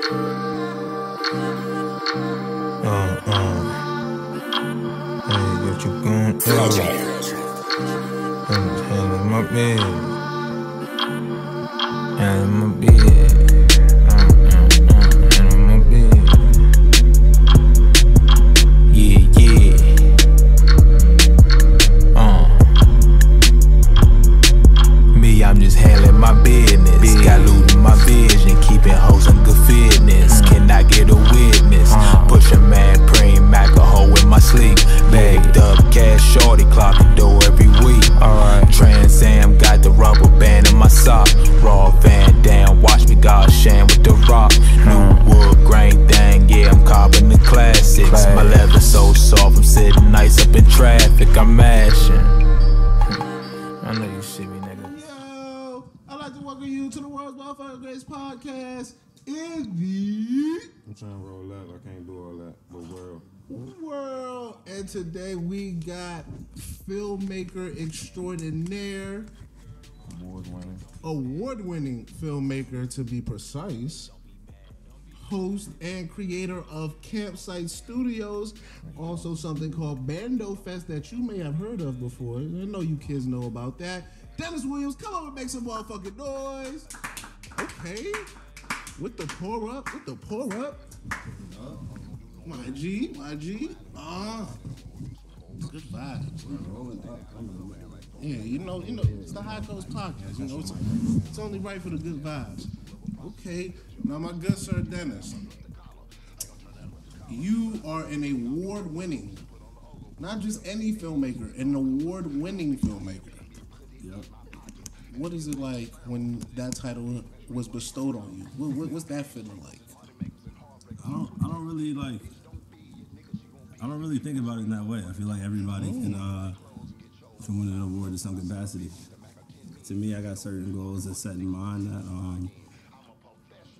Hey, what you gon' do? Handle my bed. Handle my bed. Handle my bed. Yeah, yeah. Me, I'm just handling my business. Got loot in my vision. Keeping hoes in good fitness. Cannot get a witness. Pushing mad, praying Mac a hoe in my sleep. Bagged up cash, shorty clocking dough every week. Trans Am got the rubber band in my sock. Raw Van Dam, watch me God sham with the rock. New wood grain thing, yeah, I'm copping the classics. My leather so soft, I'm sitting nice up in traffic. I'm mashing. I know you see me, nigga. Yo, I'd like to welcome you to the World's Motherfucking Greatest Podcast in the I'm trying to roll out. I can't do all that. But world. And today we got filmmaker extraordinaire, award-winning filmmaker to be precise, host and creator of Campsite Studios, also something called Bando Fest that you may have heard of before. I know you kids know about that. Dennis Williams, come on and make some motherfucking noise. Okay. With the pour up. My G. Good vibes. Yeah, you know, it's the High Coast Podcast. You know, it's only right for the good vibes. Okay, now my good sir Dennis, you are an award-winning, not just any filmmaker, an award-winning filmmaker. Yep. What is it like when that title was bestowed on you? What's that feeling like? I don't really think about it in that way. I feel like everybody can win an award in some capacity. To me, I got certain goals that set in mind that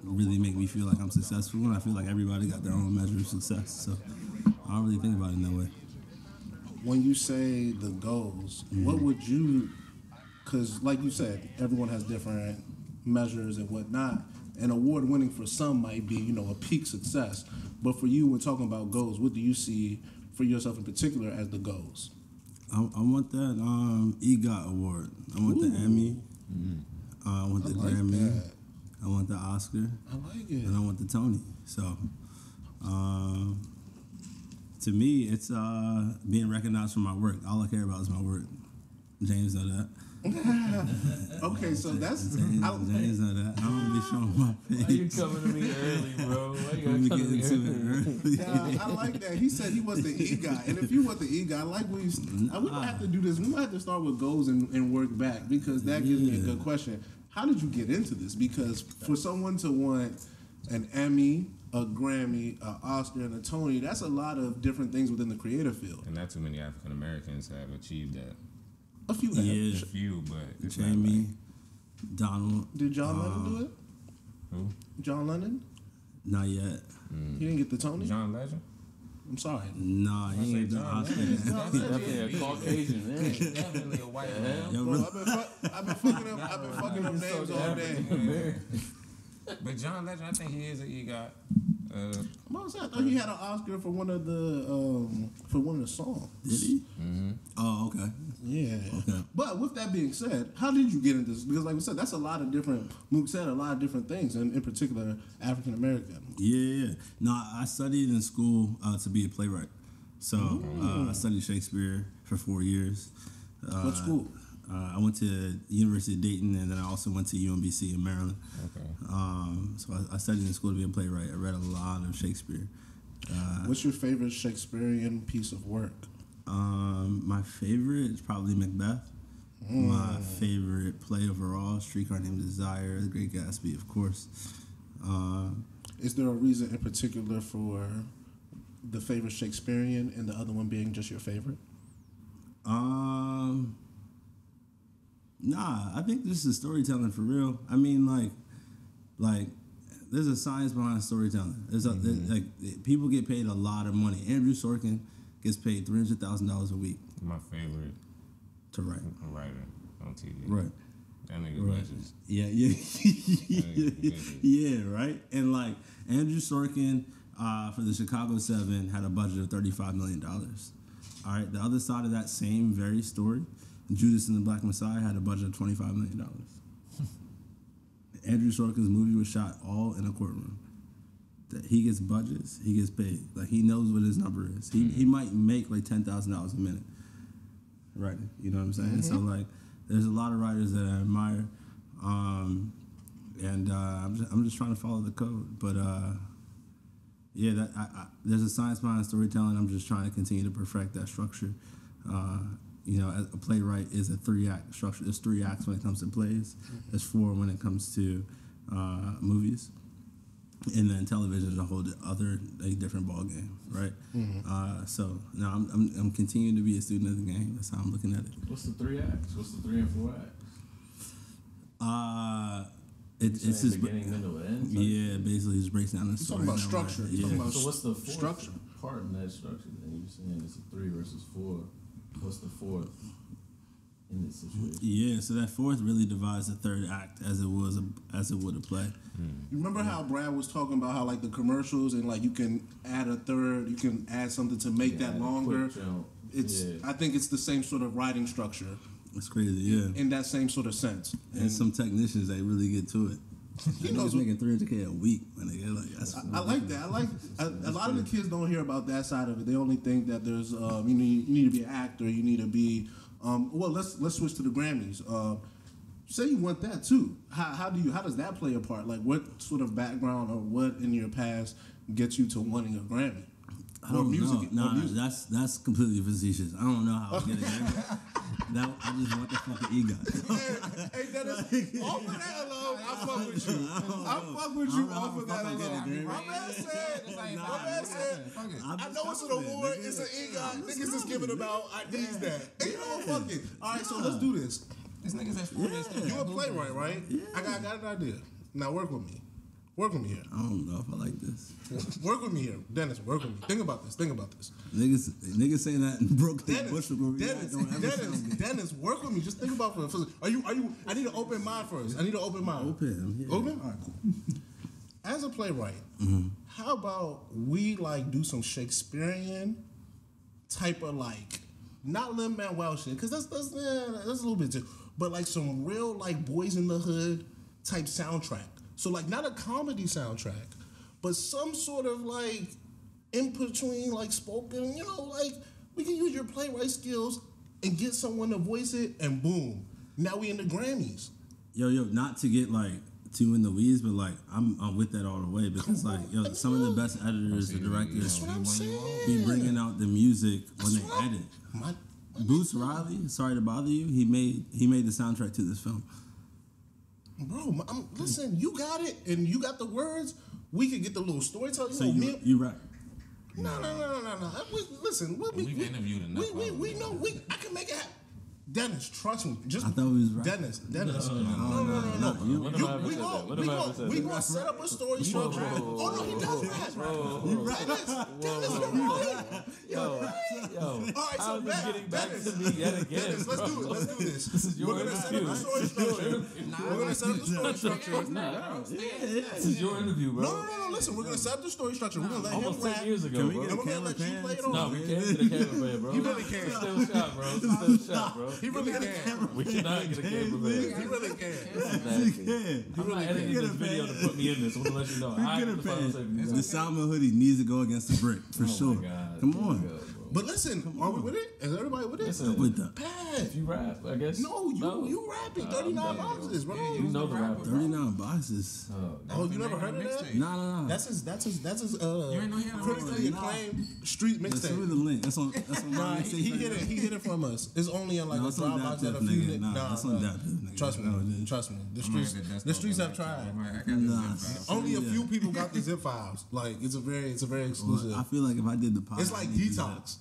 really make me feel like I'm successful, and I feel like everybody got their own measure of success. So I don't really think about it in that way. When you say the goals, what would you? Because like you said, everyone has different measures and whatnot. And award-winning for some might be, a peak success. But for you, when talking about goals, what do you see for yourself in particular as the goals? I want that EGOT award. I want the Emmy. I want the Grammy. That. I want the Oscar. I like it. And I want the Tony. So, to me, it's being recognized for my work. All I care about is my work. James know that. Okay, so that's James know that. I don't be showing my face. Why you coming to me early, bro? Why you Let me gotta get come to me into early? it early. I like that. He said he was the EGOT, and if you want the EGOT, I like what he's. We might have to do this. We might have to start with goals and work back because that gives me a good question. How did you get into this? Because for someone to want an Emmy, a Grammy, an Oscar, and a Tony, that's a lot of different things within the creative field. And not too many African Americans have achieved that. A few have. Yeah. A few, but it's Jamie, not Donald. Did John Lennon do it? Who? John Lennon? Not yet. He didn't get the Tony? John Legend? I'm sorry. Nah, he ain't the John Oscar. Legend. Definitely a Caucasian, man. Definitely a white man. Yo, Bro, really? I've been fucking up names all day. But John Legend, I think he is an EGOT. I thought he had an Oscar for one of the songs. Did he? Oh, okay. Yeah. Okay. But with that being said, how did you get into this? Because like we said, that's a lot of different. Mook said a lot of different things, and in particular, African American. Yeah. No, I studied in school to be a playwright. So I studied Shakespeare for 4 years. What school? I went to University of Dayton, and then I also went to UMBC in Maryland. Okay. So I studied in school to be a playwright. I read a lot of Shakespeare. What's your favorite Shakespearean piece of work? My favorite is probably Macbeth. My favorite play overall, Streetcar Named Desire, The Great Gatsby, of course. Is there a reason in particular for the favorite Shakespearean and the other one being just your favorite? Nah, I think this is storytelling for real. I mean, like there's a science behind storytelling. Like people get paid a lot of money. Andrew Sorkin gets paid $300,000 a week My favorite to write. writer on TV. Right. That nigga Right. vicious. Yeah, right. And like Andrew Sorkin for the Chicago 7 had a budget of $35 million. All right, the other side of that same very story, Judas and the Black Messiah had a budget of $25 million. Andrew Sorkin's movie was shot all in a courtroom. That he gets budgets, he gets paid. Like he knows what his number is. He might make like $10,000 a minute. Right. You know what I'm saying? So like there's a lot of writers that I admire. And I'm just trying to follow the code. But yeah, that there's a science behind storytelling. I'm just trying to continue to perfect that structure. You know, a playwright is a 3-act structure. There's 3 acts when it comes to plays. There's 4 when it comes to movies. And then television is a whole different ball game, right? So now I'm continuing to be a student of the game. That's how I'm looking at it. What's the 3 acts? What's the 3 and 4 acts? It's just beginning, middle, end. Yeah, basically he just breaks down the story. Talking about structure. Yeah. Talking about So what's the 4th structure? part in that structure? Then you were saying it's a 3 versus 4. What's the 4th in this situation? Yeah, so that 4th really divides the 3rd act as it would a play. You remember how Brad was talking about how like the commercials and like you can add a third, you can add something to make that add a longer. quick jump. It's Yeah. I think it's the same sort of writing structure It's crazy, yeah. in that same sort of sense. And some technicians they really get to it. He He knows knows making $300K a week when they get like that's. I like that. I like a lot of the kids don't hear about that side of it. They only think that there's you need to be an actor. You need to be well. Let's switch to the Grammys. Say you want that too. How does that play a part? Like what sort of background or what in your past gets you to wanting a Grammy? I don't know. No, that's completely facetious. I don't know how I get a Grammy. I just want the fucking EGOT. Hey, Dennis, off of that alone, I fuck with you. I fuck with you off of that alone. My man said, I know it's an award, it's an EGOT. Niggas is giving about IDs that. Hey, you know what, fuck it. All right, so let's do this. This nigga's at 4 days. You a playwright, right? Yeah. I got an idea. Now work with me. Work with me here. I don't know if I like this. Work with me here. Dennis, work with me. Think about this. Niggas saying that in Brooklyn. Dennis, work with me. Just think about it. Are you? I need an open mind first. Open? Yeah. Open? All right, cool. As a playwright, how about we like do some Shakespearean type of like, not Lin-Manuel shit, because that's a little bit too, but like some real like Boys in the Hood type soundtrack. So like not a comedy soundtrack, but some sort of like in between like spoken, you know, like we can use your playwright skills and get someone to voice it and boom. Now we in the Grammys. Yo, not to get like too in the weeds, but like I'm with that all the way because like some of the best editors, the directors, That's what I'm saying. be bringing out the music when they edit. Boots Riley, sorry to bother you, he made the soundtrack to this film. Bro, listen, you got it, and you got the words. We could get the little storytelling. So you rap? No. Listen, We've interviewed enough. we know. I can make it happen. Dennis, trust me. Just I thought we was right. Dennis. No. We gonna set up a story structure. Oh no, he does rap. You right? Dennis, Yo. All right, so Dennis, let's do this. We're gonna set up the story structure. This is your interview, bro. No. Listen, we're gonna set up the story structure. We're gonna let him Almost rap. 10 years ago, Can we bro. get And we're gonna let you play it on. No, we can't get a camera man, bro. You really can't. It's still shot, bro. He really can. We cannot get a camera man. He really can. I'm not editing this video to put me in this. I'm gonna let you know. The Salmon hoodie needs to go against the brick for sure. God. Come on. But listen, are we with it? Is everybody with it? Listen, With the Pat. if you rap, I guess. No, you rapping 39 boxes, bro. You know the rapper. 39 boxes. Oh, you never heard of that? No. That's his ain't know he had a critically acclaimed street Send me mixtape. the link. That's on Nah, my he hit it from us. It's only on like No, a it's on Dropbox Dap that a Diff, few nigga. Nah, that's on Dap Diff, nigga. Trust me. The streets have tried. Only a few people got the zip files. Like it's a very exclusive. I feel like if I did the podcast, It's like Detox.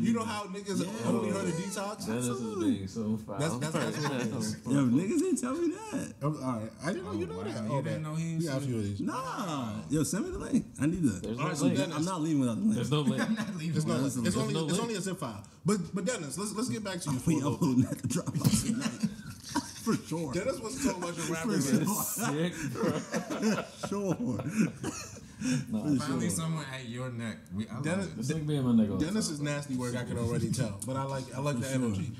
You know how niggas only heard of Detox? Dennis is being so foul. That's what it is. Yo, niggas didn't tell me that. All right, I didn't know you know that. You didn't know he was. We got a few of these. Nah. Yo, send me the link. I need that. There's All no right, so link. Dennis- I'm not leaving without the link. There's no link. It's no, There's it's no link. only a zip file. But Dennis, let's get back to you. We for a little- uploading at the Dropbox tonight. For sure. Dennis wants to talk about your rapper. Sick, bro. Sure. Finally, someone at your neck. I love Dennis, it. This nigga be in my nigga. Dennis is nasty work. I can already tell, but I like the energy.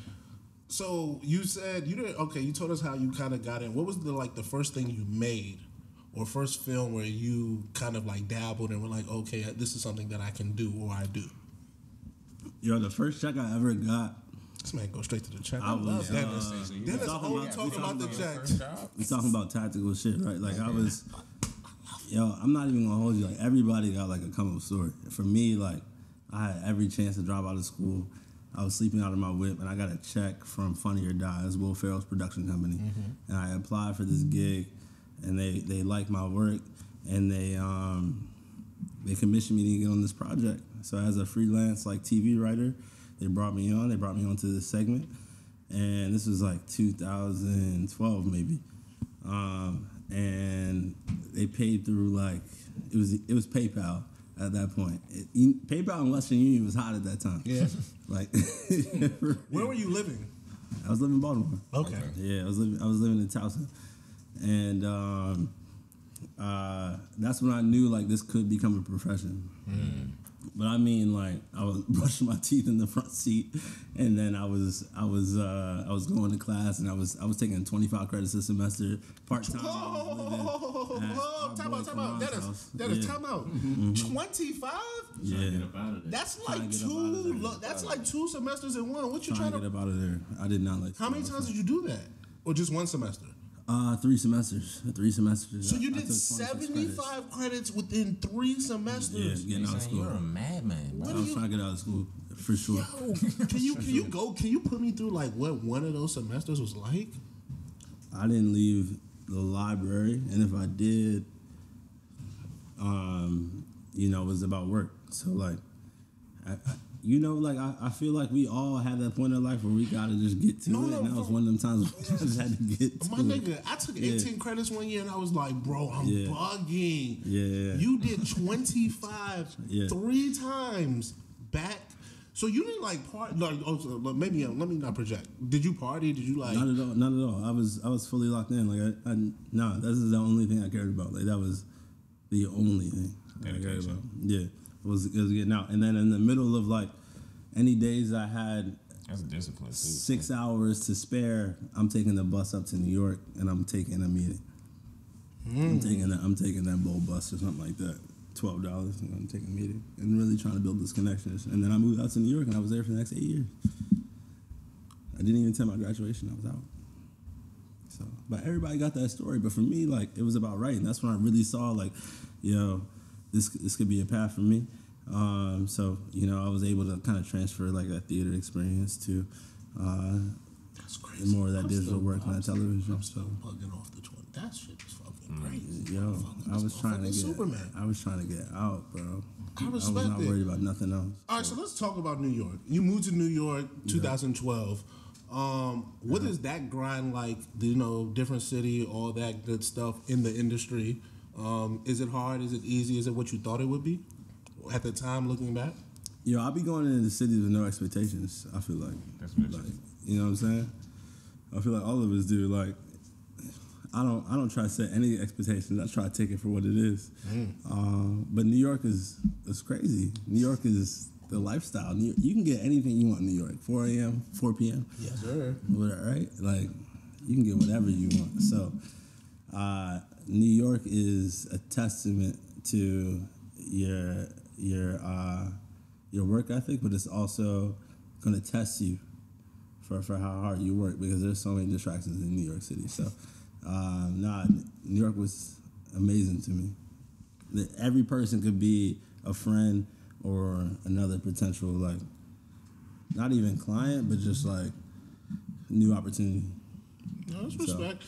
So you said you did okay. You told us how you kind of got in. What was the first thing you made, or first film where you kind of like dabbled and were like, okay, this is something that I can do or I do. Yo, the first check I ever got. This man goes straight to the check. I love was, Dennis. Dennis only talk about the checks. We talking about tactical shit, right? Like I was, yo, I'm not even gonna hold you. Like everybody got like a come up story. For me, like I had every chance to drop out of school. I was sleeping out of my whip, and I got a check from Funny or Die, it's Will Ferrell's production company, and I applied for this gig, and they liked my work, and they commissioned me to get on this project. So as a freelance like TV writer, they brought me on. They brought me onto this segment, and this was like 2012 maybe, and they paid through like it was PayPal at that point. PayPal in Western Union was hot at that time. Yeah. Like, Where were you living? I was living in Baltimore. Okay. Yeah, I was living in Towson, and that's when I knew like this could become a profession. But I mean, like I was brushing my teeth in the front seat, and then I was going to class, and I was taking 25 credits a semester part time. Time out, Dennis, time out. 25? Yeah, That's like two. That's like 2 semesters in one. What you trying to to get up out of there? I did not like. How many times did you do that, or just one semester? 3 semesters. 3 semesters. So you I did took 26 75 credits within 3 semesters. Yeah, getting out of school. You're a madman. I was trying to get out of school for sure. Yo, can you put me through like what one of those semesters was like? I didn't leave the library, and if I did, it was about work. So like, I feel like we all had that point in life where we gotta just get to it, and that was one of them times we just had to get to My it. nigga, I took 18 credits one year, and I was like, bro, I'm bugging. Yeah. You did 25 3 times back. So you didn't like party? Like, maybe let me not project. Did you party? Did you like? Not at all. I was fully locked in. Like this is the only thing I cared about. Like that was the only thing I cared about. Yeah, it was getting out. And then in the middle of like any days I had That's discipline too. 6 hours to spare, I'm taking the bus up to New York, and I'm taking a meeting. I'm taking that bowl bus or something like that. $12, and I'm taking a meeting and really trying to build this connection. And then I moved out to New York, and I was there for the next 8 years. I didn't even attend my graduation. I was out. So, but everybody got that story. But for me, like, it was about writing. That's when I really saw, like, this could be a path for me. So, I was able to kind of transfer, like, that theater experience to That's crazy. more of that digital work on that television. I'm still bugging off the 20. That shit is fucking crazy. Yo, I was trying to get Superman. I was trying to get out, bro. I respect was not it. worried about nothing else. All right, so let's talk about New York. You moved to New York 2012. What is that grind like? Different city, all that good stuff in the industry. Is it hard? Is it easy? Is it what you thought it would be at the time, looking back? Yo, I'll be going into the city with no expectations. I feel like, That's what it is. you know what I'm saying? I feel like all of us do. Like, I don't try to set any expectations. I try to take it for what it is. But New York is crazy. New York is the lifestyle. You can get anything you want in New York. 4 a.m., 4 p.m. Yes, sir. Right? Like, you can get whatever you want. So, New York is a testament to your work ethic, but it's also going to test you for how hard you work, because there's so many distractions in New York City. So, New York was amazing to me. Every person could be a friend or another potential, like, not even client, but just like new opportunity. No, that's respect.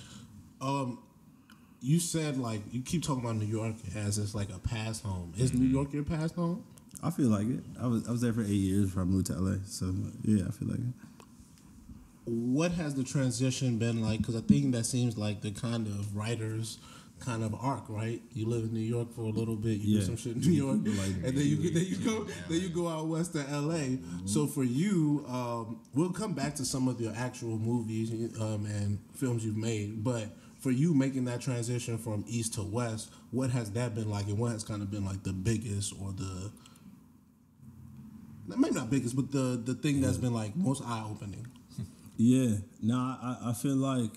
You said, like, you keep talking about New York as it's like a past home. Is New York your past home? I feel like it. I was there for 8 years before I moved to LA. So yeah, I feel like it. What has the transition been like? Because I think that seems like the kind of writers kind of arc, right? You live in New York for a little bit, you do some shit in New York, and then you go out west to LA. So for you, we'll come back to some of your actual movies and films you've made, but for you making that transition from east to west, what has that been like, and what has kind of been like the biggest or the maybe not biggest, but the thing that's been like most eye opening? Yeah, no, I feel like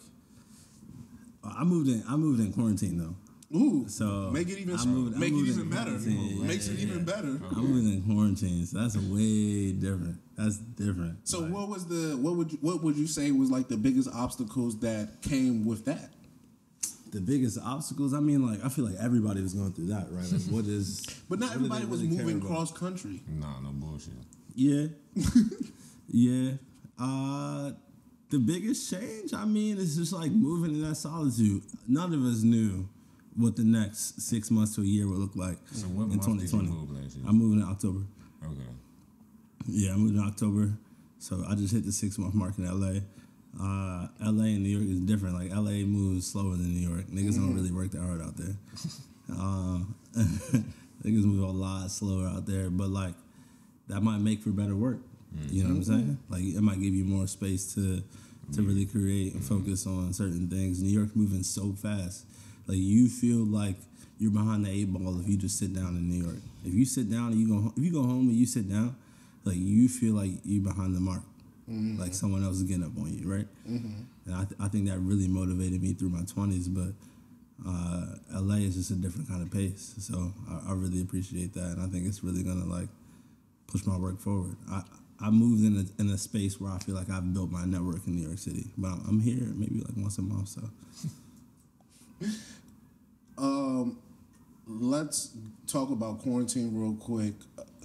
I moved in quarantine though. Ooh, so make it even better. Makes it even better. I moved in quarantine, so that's way different. That's different. So like, what would you say was like the biggest obstacles that came with that? The biggest obstacles, I mean, like I feel like everybody was going through that, right? Like, but not everybody was really moving cross country. Nah, no bullshit. Yeah, yeah. The biggest change, I mean, is just like moving in that solitude. None of us knew what the next 6 months to a year would look like so what in 2020. Did you move last year? I moved in October. Okay. Yeah, I moved in October. So I just hit the 6 month mark in LA. LA and New York is different. Like LA moves slower than New York. Niggas don't really work that hard out there. Niggas move a lot slower out there, but like that might make for better work. You know what I'm saying? Like it might give you more space to really create and focus on certain things. New York moving so fast. Like you feel like you're behind the 8 ball if you just sit down in New York. If you sit down and if you go home and you sit down, like you feel like you're behind the mark. Like someone else is getting up on you, right? And I think that really motivated me through my 20s, but LA is just a different kind of pace. So I really appreciate that, and I think it's really gonna like push my work forward. I moved in a space where I feel like I've built my network in New York City, but I'm here maybe like once a month. So, let's talk about quarantine real quick.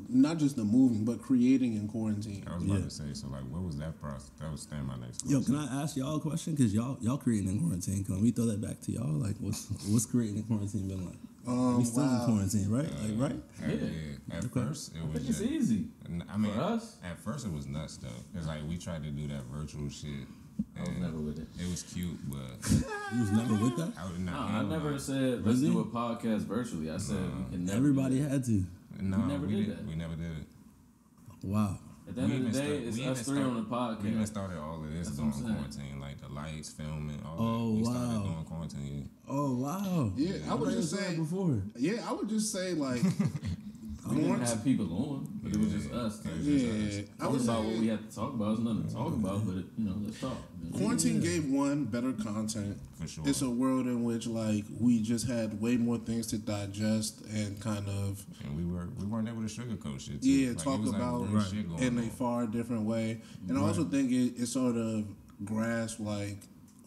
Not just the moving, but creating in quarantine. I was about to say, so like, what was that process? That was staying my next question. Yo, can I ask y'all a question? Because y'all creating in quarantine. Can we throw that back to y'all? Like, what's creating in quarantine been like? We still in quarantine, right? Right? Yeah. At first, it was it's easy. I mean, for us, at first it was nuts though. It's like we tried to do that virtual shit. I was never with it. It was cute, but You was never with that? I I never said let's do a podcast virtually. I said we can never. Everybody had to. No, We never did that. We never did it. Wow. At the end of the day, it's us three on the podcast. We even started all of this That's during what I'm saying. quarantine, like the lights, filming, all Oh, that. We wow. started doing quarantine. Oh wow. Yeah, I would just say before. Yeah, I would just say like We didn't have people on, but it was just us. yeah. I would Talking about say what we had to talk about. There's nothing to talk about, but let's talk. quarantine gave one better content. For sure. It's a world in which like we just had way more things to digest and kind of And we weren't able to sugarcoat shit too. yeah Like, talk it was, like, about real shit going in a on. far different way. And I also think it sort of grasped like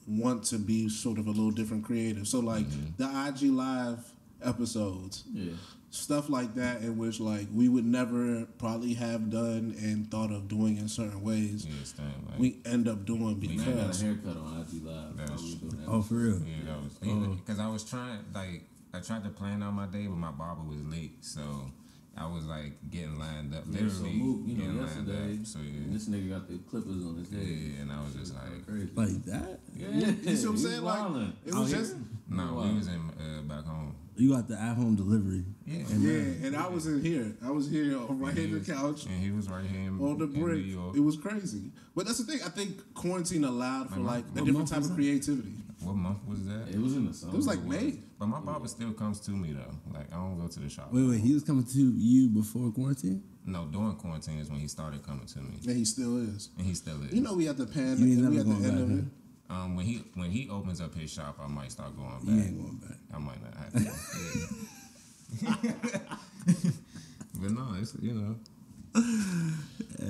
want to be sort of a little different creative. So like the IG Live episodes. Yeah. Stuff like that in which like we would never probably have done and thought of doing in certain ways. Yeah, Stan, like, We end up doing I got because a haircut on IG Live. That while was- we were doing that. Oh, for real? yeah, that was because I was trying I tried to plan out my day, but my barber was late, so I was like getting lined up, Yeah, so literally Mook, getting lined yesterday, up. So yeah, this nigga got the clippers on his head. yeah, and I was just like, Crazy. Like that? Yeah, you see what I'm saying? Like wildin'. it was just no, Wow. we was in back home. You got the at-home delivery. Yeah, yeah, and I was in here. I was here right And he in the was- couch and he was right here in, on the in brick. New York. It was crazy. But that's the thing. I think quarantine allowed for like a what different month type was of that? creativity. What month was that? It was in the summer. It was like May. But my barber still comes to me though. Like I don't go to the shop. Wait, he was coming to you before quarantine? No, during quarantine is when he started coming to me, And he still is. and he still is. You know, we at the pan. You ain't We never at the going end back, of it. huh? When he opens up his shop, I might start going back. You ain't going back. I might not have to. But no, it's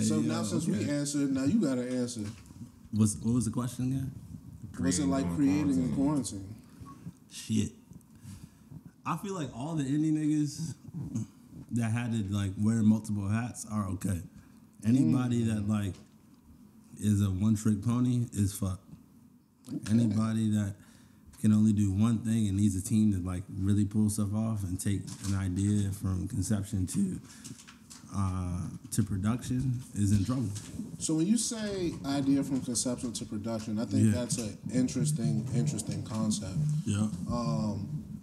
So now, since we answered, now you got to answer. What was the question again? What's it Creating like during creating in quarantine? Shit. I feel like all the indie niggas that had to like wear multiple hats are okay. Anybody that like is a one-trick pony is fucked. Anybody that can only do one thing and needs a team to like really pull stuff off and take an idea from conception to production is in trouble. So when you say idea from conception to production, I think Yeah. that's an interesting concept. Yeah.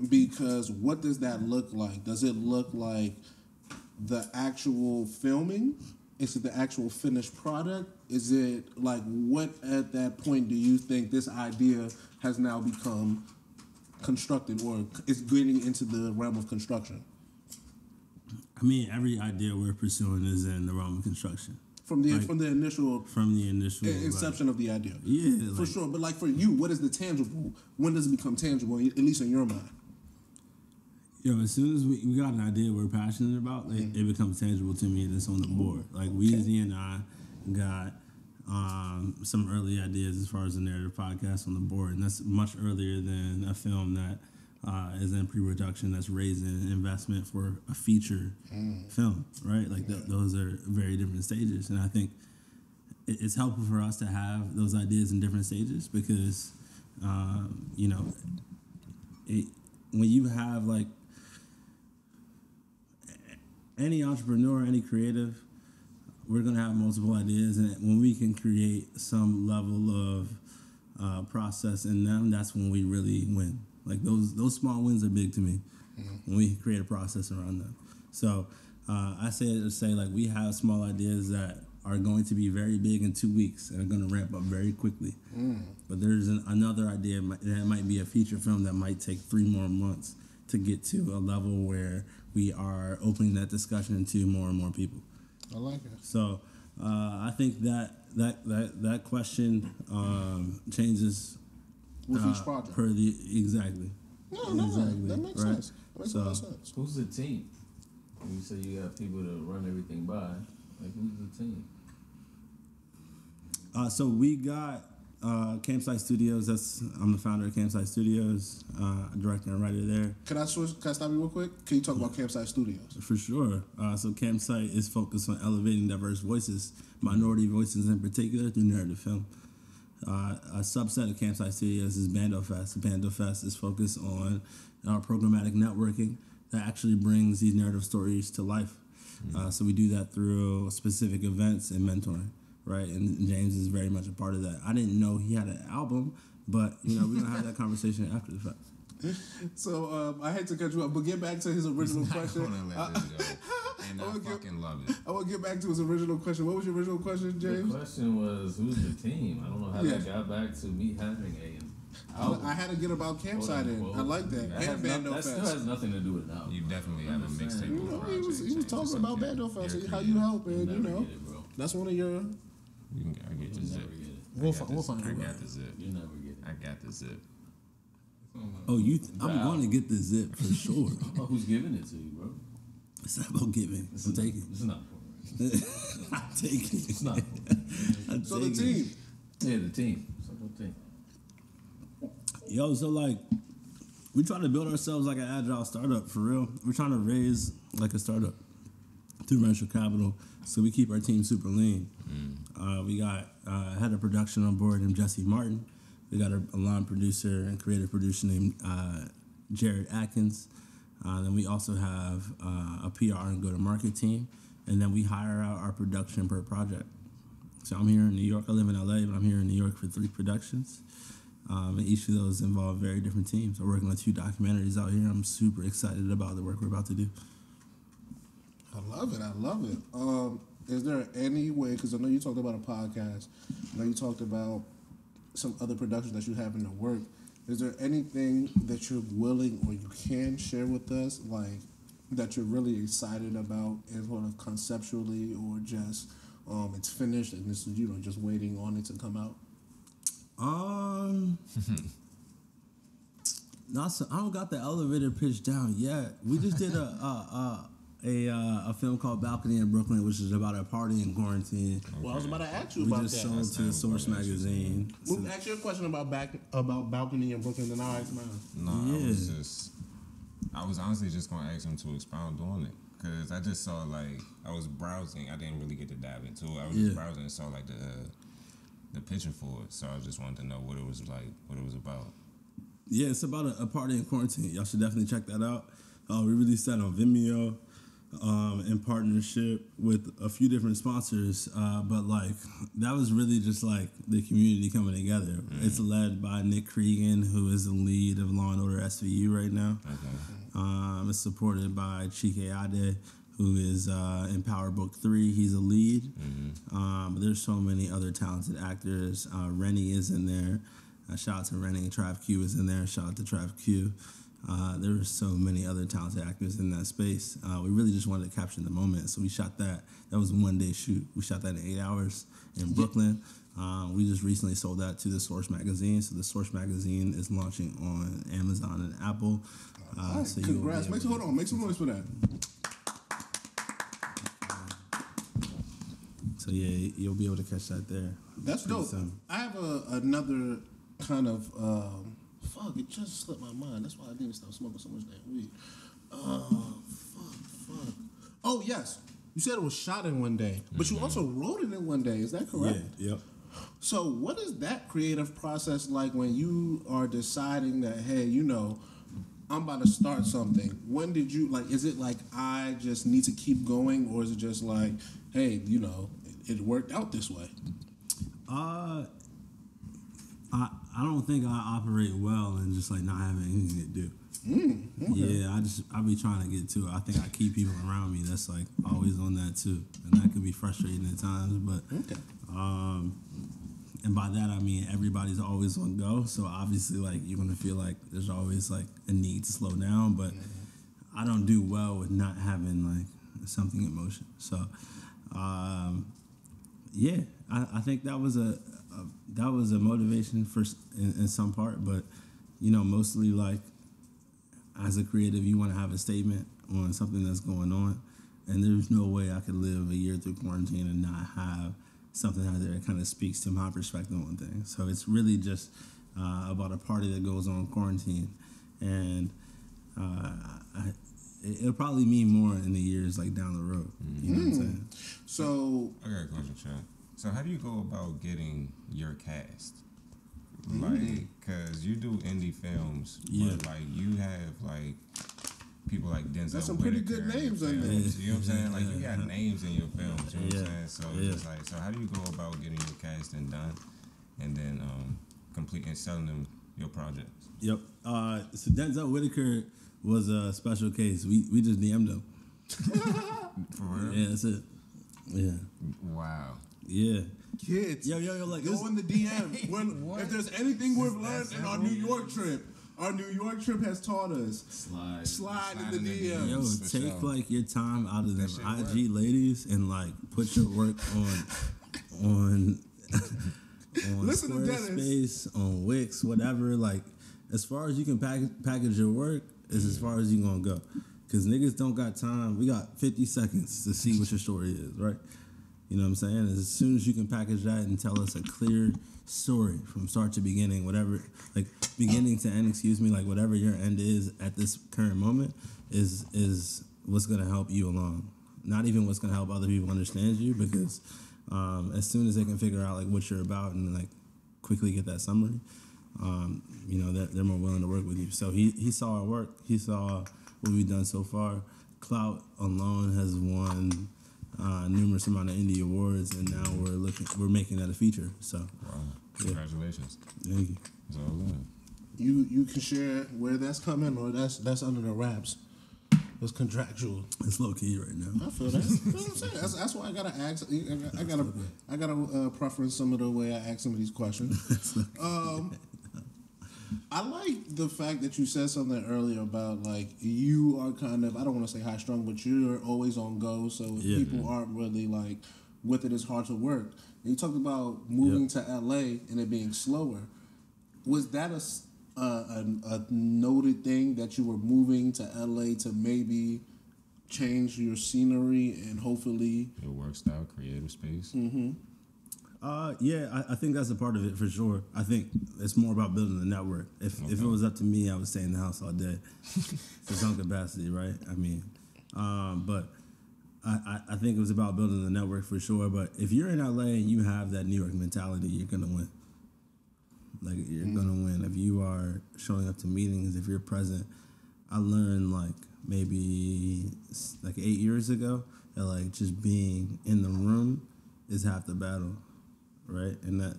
because what does that look like? Does it look like the actual filming? Is it the actual finished product? Is it like what at that point do you think this idea has now become constructed or is getting into the realm of construction? I mean, every idea we're pursuing is in the realm of construction. From the initial inception of the idea. Yeah. For sure. But like for you, what is the tangible? When does it become tangible, at least in your mind? Yo, as soon as we got an idea we're passionate about, it becomes tangible to me and it's on the board. Like Weezy and I got some early ideas as far as the narrative podcast on the board, and that's much earlier than a film that is in pre-production that's raising investment for a feature film, right? Like those are very different stages, and I think it's helpful for us to have those ideas in different stages because, you know, when you have like any entrepreneur, any creative, we're gonna have multiple ideas, and when we can create some level of process in them, that's when we really win. Like those small wins are big to me when we create a process around them. So I say like we have small ideas that are going to be very big in 2 weeks and are going to ramp up very quickly. But there's another idea that might be a feature film that might take 3 more months to get to a level where we are opening that discussion to more and more people. I like it. So I think that question changes with each project. Exactly. No, that makes sense. That makes a lot of sense. Who's the team? You say you got people to run everything by. Like, who's the team? So we got Campsite Studios. I'm the founder of Campsite Studios, director and writer there. Can I stop you real quick? Can you talk about Campsite Studios? For sure. So Campsite is focused on elevating diverse voices, minority voices in particular, through narrative film. A subset of Campsite Studios is Bando Fest. Bando Fest is focused on programmatic networking that actually brings these narrative stories to life. So we do that through specific events and mentoring, right? And James is very much a part of that. I didn't know he had an album, but we're gonna have that conversation after the fact. So I hate to cut you up, but get back to his original question. Let this go. And I fucking love it. I want to get back to his original question. What was your original question, James? The question was, who's the team? I don't know how that got back to me having a album. I had to get about Campsite in. I like that. And Bando Fest. That still has nothing to do with now. You definitely have a mixtape. He was talking about Bando Fest, how you help, and that's one of your. I get the zip. We'll find I got the zip. You never get it. I got the zip. Oh, I'm going to get the zip for sure. Who's giving it to you, bro? It's not about giving. I'm taking it. It's not important. I'm taking it. It's not. So the team. Yeah, the team. It's a whole team. Yo, so like, we trying to build ourselves like an agile startup for real. We're trying to raise like a startup through venture capital, so we keep our team super lean. We got head of production on board named Jesse Martin. We got a line producer and creative producer named Jared Atkins. Then we also have a PR and go-to-market team. And then we hire out our production per project. So I'm here in New York. I live in LA, but I'm here in New York for 3 productions. And each of those involve very different teams. We're working on 2 documentaries out here. I'm super excited about the work we're about to do. I love it. Is there any way, because I know you talked about a podcast, I know you talked about some other productions that you have in the work. Is there anything that you're willing or you can share with us, like that you're really excited about, and sort of conceptually, or just it's finished and this is just waiting on it to come out? I don't got the elevator pitch down yet. We just did a film called Balcony in Brooklyn, which is about a party in quarantine. Well, I was about to ask you we about just that. sold to the Source magazine. Well, ask your question about Balcony in Brooklyn, then I'll ask mine. No, I was honestly just gonna ask him to expound on it, because I just saw, like, I was browsing. I didn't really get to dive into it. I was just browsing and saw like the picture for it, so I just wanted to know what it was like, what it was about. Yeah, it's about a party in quarantine. Y'all should definitely check that out. We released that on Vimeo. in partnership with a few different sponsors, but like that was really just like the community coming together. It's led by Nick Cregan, who is the lead of Law and Order SVU right now. It's supported by Chike Ade, who is in Power Book 3. He's a lead. There's so many other talented actors. Rennie is in there. Shout out to Rennie. Trav Q is in there. Shout out to Trav Q. There were so many other talented actors in that space. We really just wanted to capture the moment, so we shot that. That was a one-day shoot. We shot that in 8 hours in Brooklyn. We just recently sold that to the Source magazine. So the Source magazine is launching on Amazon and Apple. So congrats! Make some noise for that. So yeah, you'll be able to catch that there. That's dope. I have another kind of fuck. It just slipped my mind. That's why I didn't stop smoking so much damn weed. Fuck. Oh yes, you said it was shot in one day, but you also wrote it in one day. Is that correct? Yeah. Yep. So what is that creative process like when you are deciding that, hey, you know, I'm about to start something? When did you, like, is it like I just need to keep going, or is it just like, hey, you know, it worked out this way? I don't think I operate well and just like not having anything to do. Okay. Yeah, I be trying to get to it. I think I keep people around me that's like always on that too, and that can be frustrating at times. But and by that I mean everybody's always on go. So obviously, like you're gonna feel like there's always like a need to slow down. But I don't do well with not having like something in motion. So yeah, I think that was a motivation for in some part, but you know, mostly like as a creative, you want to have a statement on something that's going on, and there's no way I could live a year through quarantine and not have something out there that kind of speaks to my perspective on things. So it's really just about a party that goes on quarantine, and it'll probably mean more in the years like down the road. You know what I'm saying? So I got a question, Chad. So how do you go about getting your cast? Like, cause you do indie films, but like you have like people like Denzel. That's some pretty good names in there. You know what I'm saying? Like you got names in your films. You know what I'm saying? So it's just like, so how do you go about getting your casting done, and then completing selling them your projects? Yep. So Denzel Whitaker was a special case. We just DM'd him. For real? Yeah, that's it. Yeah. Wow. Yeah. Kids, yo, like go in the DM. If there's anything we've learned in our New York trip has taught us slide in the DM. Yo, take like your time out of them IG ladies and like put your work on Listen to Dennis. Squarespace, on Wix, whatever. Like as far as you can package your work is as far as you gonna go. Cause niggas don't got time. We got 50 seconds to see what your story is, right? You know what I'm saying? As soon as you can package that and tell us a clear story from start to beginning, whatever, like beginning to end, like whatever your end is at this current moment is what's gonna help you along. Not even what's gonna help other people understand you, because as soon as they can figure out like what you're about and like quickly get that summary, you know, they're more willing to work with you. So he saw our work. He saw what we've done so far. Clout alone has won numerous amount of indie awards, and now we're making that a feature. So, wow, congratulations! Thank you. It's all good. You can share where that's coming, or that's under the wraps. It's contractual. It's low key right now. I feel that. You know what I'm saying? That's why I gotta ask. I gotta preference some of the way I ask some of these questions. I like the fact that you said something earlier about like you are kind of, I don't want to say high strung, but you're always on go. So if people aren't really like with it, it's hard to work. And you talked about moving to LA and it being slower. Was that a noted thing that you were moving to LA to maybe change your scenery and hopefully your work style, creative space? Mm-hmm. Yeah, I think that's a part of it for sure. I think it's more about building the network. If it was up to me, I would stay in the house all day to some capacity, right? I mean, but I think it was about building the network for sure. But if you're in LA and you have that New York mentality, you're gonna win. Like you're gonna win if you are showing up to meetings. If you're present, I learned like maybe like like 8 years ago, that like just being in the room is half the battle, right? And that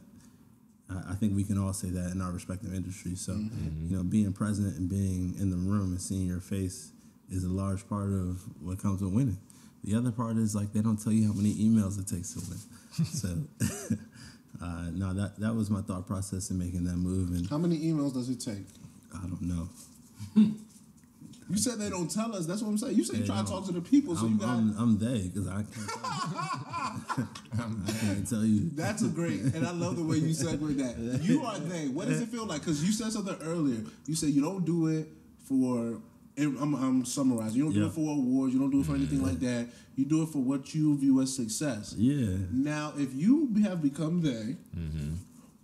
I think we can all say that in our respective industries. So, you know, being present and being in the room and seeing your face is a large part of what comes with winning. The other part is like they don't tell you how many emails it takes to win. So, no, that was my thought process in making that move. And how many emails does it take? I don't know. You said they don't tell us. That's what I'm saying. You said you try to talk to the people, so you got. I'm they because I can't tell you. I can't tell you. That's a great, and I love the way you segue that. You are they. What does it feel like? Because you said something earlier. You said you don't do it for. I'm summarizing. You don't do it for awards. You don't do it for anything like that. You do it for what you view as success. Yeah. Now, if you have become they,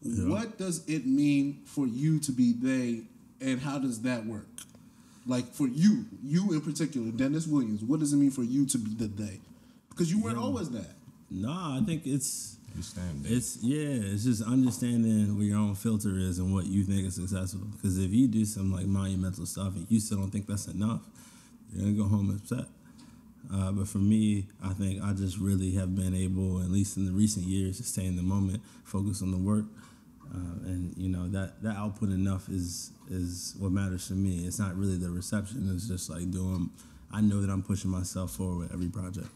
what does it mean for you to be they, and how does that work? Like for you in particular, Dennis Williams, what does it mean for you to be the they? Because you weren't always that. No, I think it's It's just understanding where your own filter is and what you think is successful. Because if you do some like monumental stuff and you still don't think that's enough, you're gonna go home upset. But for me, I think I just really have been able, at least in the recent years, to stay in the moment, focus on the work, and you know that output enough is what matters to me. It's not really the reception. It's just like doing. I know that I'm pushing myself forward with every project.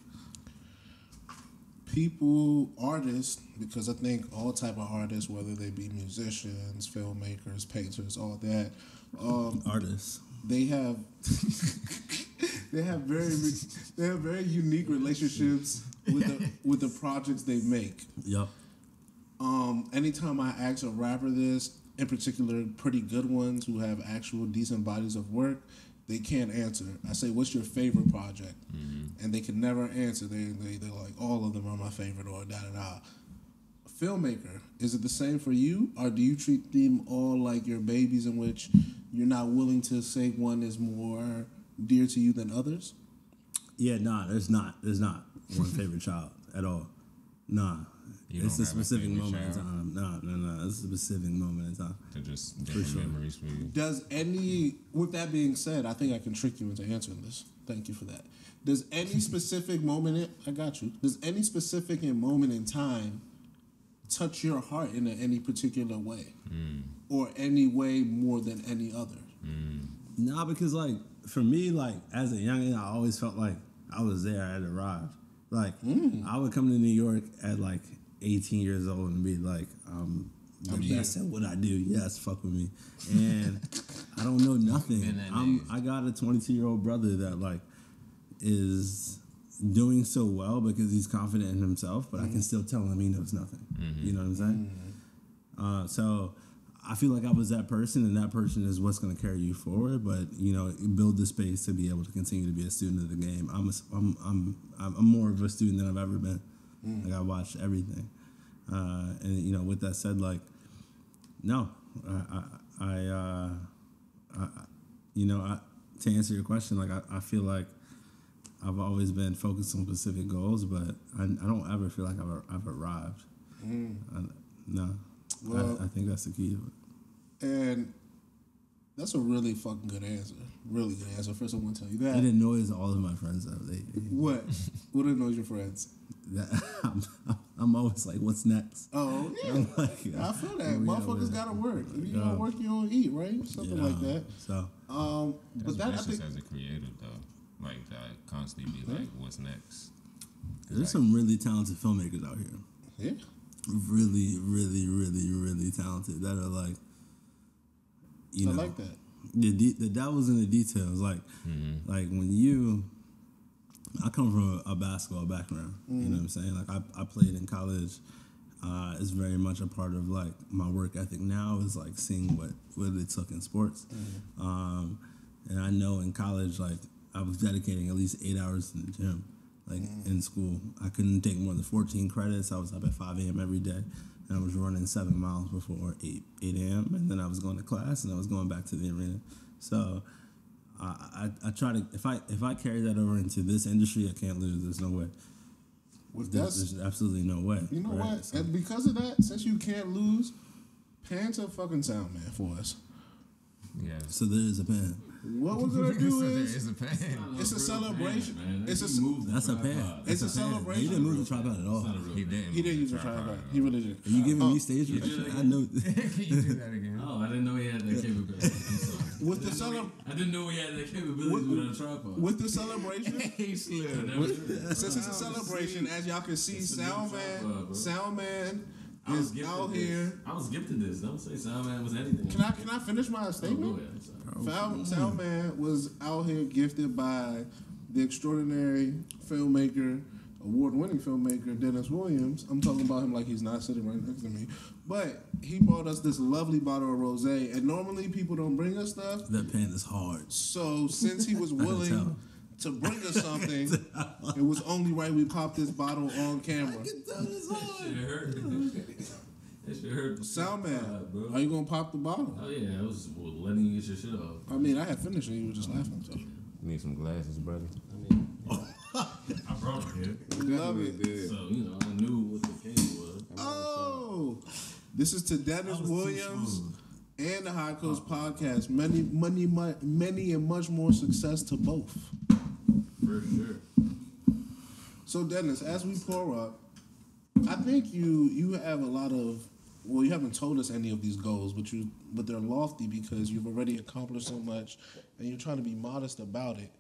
People, artists, because I think all type of artists, whether they be musicians, filmmakers, painters, all that, Artists. they have very unique relationships with the projects they make. Yep. Anytime I ask a rapper this, in particular, pretty good ones who have actual decent bodies of work, they can't answer. I say, "What's your favorite project?" And they can never answer. They're like, "All of them are my favorite," or da da da. Filmmaker, is it the same for you, or do you treat them all like your babies, in which you're not willing to say one is more dear to you than others? Yeah, nah, there's not one favorite child at all. Nah. It's a specific moment in time. No. It's a specific moment in time. They're just different memories for you. With that being said, I think I can trick you into answering this. Thank you for that. Does any specific moment, does any specific moment in time touch your heart in any particular way? Or any way more than any other? Nah, because like, for me, like, as a youngin', I always felt like I was there, I had arrived. Like, I would come to New York at like 18 years old and be like, I'm the best at what I do. Yes, fuck with me. And I don't know nothing. I got a 22-year-old brother that like is doing so well because he's confident in himself, but I can still tell him he knows nothing. You know what I'm saying? So I feel like I was that person, and that person is what's going to carry you forward. But you know, build the space to be able to continue to be a student of the game. I'm more of a student than I've ever been. Like I watched everything, and you know, with that said, like, no, to answer your question, like I feel like I've always been focused on specific goals, but I don't ever feel like I've arrived. No. Well, I think that's the key to it. And that's a really fucking good answer. Really good answer. First, I want to tell you that. It annoys all of my friends, though. What? What annoys your friends? I'm always like, what's next? Oh, yeah. Like, I feel that. Motherfuckers got to work. If you don't work, you don't eat, right? Something like that. So, but that, I just think, as a creative, though. Like, I constantly be like, what's next? There's some really talented filmmakers out here. Yeah. Really, really, really, really talented that are like, you know, I like that. The devil's in the details. Like, like when I come from a basketball background. You know what I'm saying? Like I played in college. It's very much a part of like my work ethic now is like seeing what it took in sports. And I know in college, like I was dedicating at least 8 hours in the gym. Like in school, I couldn't take more than 14 credits. I was up at 5 a.m. every day, and I was running 7 miles before 8 a.m. And then I was going to class, and I was going back to the arena. So I try to if I carry that over into this industry, I can't lose. There's no way. There's absolutely no way. You know right? what? So, and because of that, since you can't lose, Pan's a fucking sound man for us. Yeah. So there is a Pan. What we're gonna do It's is a pan. it's a celebration. Man. It's a That's a pan. It's a That's pan. celebration. He didn't move the tripod at all. He didn't. He didn't use a tripod. He really did. Are you giving me stage direction? I know. Can you do that again? Oh, I didn't know he had that capability. I'm sorry. With the I didn't know he had that capability with a tripod. with the celebration. He slid. Since it's a celebration, as y'all can see, Soundman I was is gifted out this. here. I was gifted this. Don't say Soundman was anything. Can I finish my Oh, go statement? ahead. I'm sorry. Soundman was out here gifted by the extraordinary filmmaker, award-winning filmmaker Dennis Williams. I'm talking about him like he's not sitting right next to me. But he brought us this lovely bottle of rosé, and normally people don't bring us stuff. That pan is hard. So since he was willing to bring us something, it was only right we popped this bottle on camera. That shit hurt. That shit hurt. Soundman, bro. are you gonna pop the bottle? Oh yeah, I was letting you get your shit off. I mean, I had finished and you were just laughing. So. Need some glasses, brother. I brought it here. Love it. So, I knew what the case was. Oh, this is to Dennis Williams and the High Coast Podcast. Many and much more success to both. For sure. So, Dennis, as we pour up, I think you have a lot of. Well, you haven't told us any of these goals, but they're lofty because you've already accomplished so much, and you're trying to be modest about it.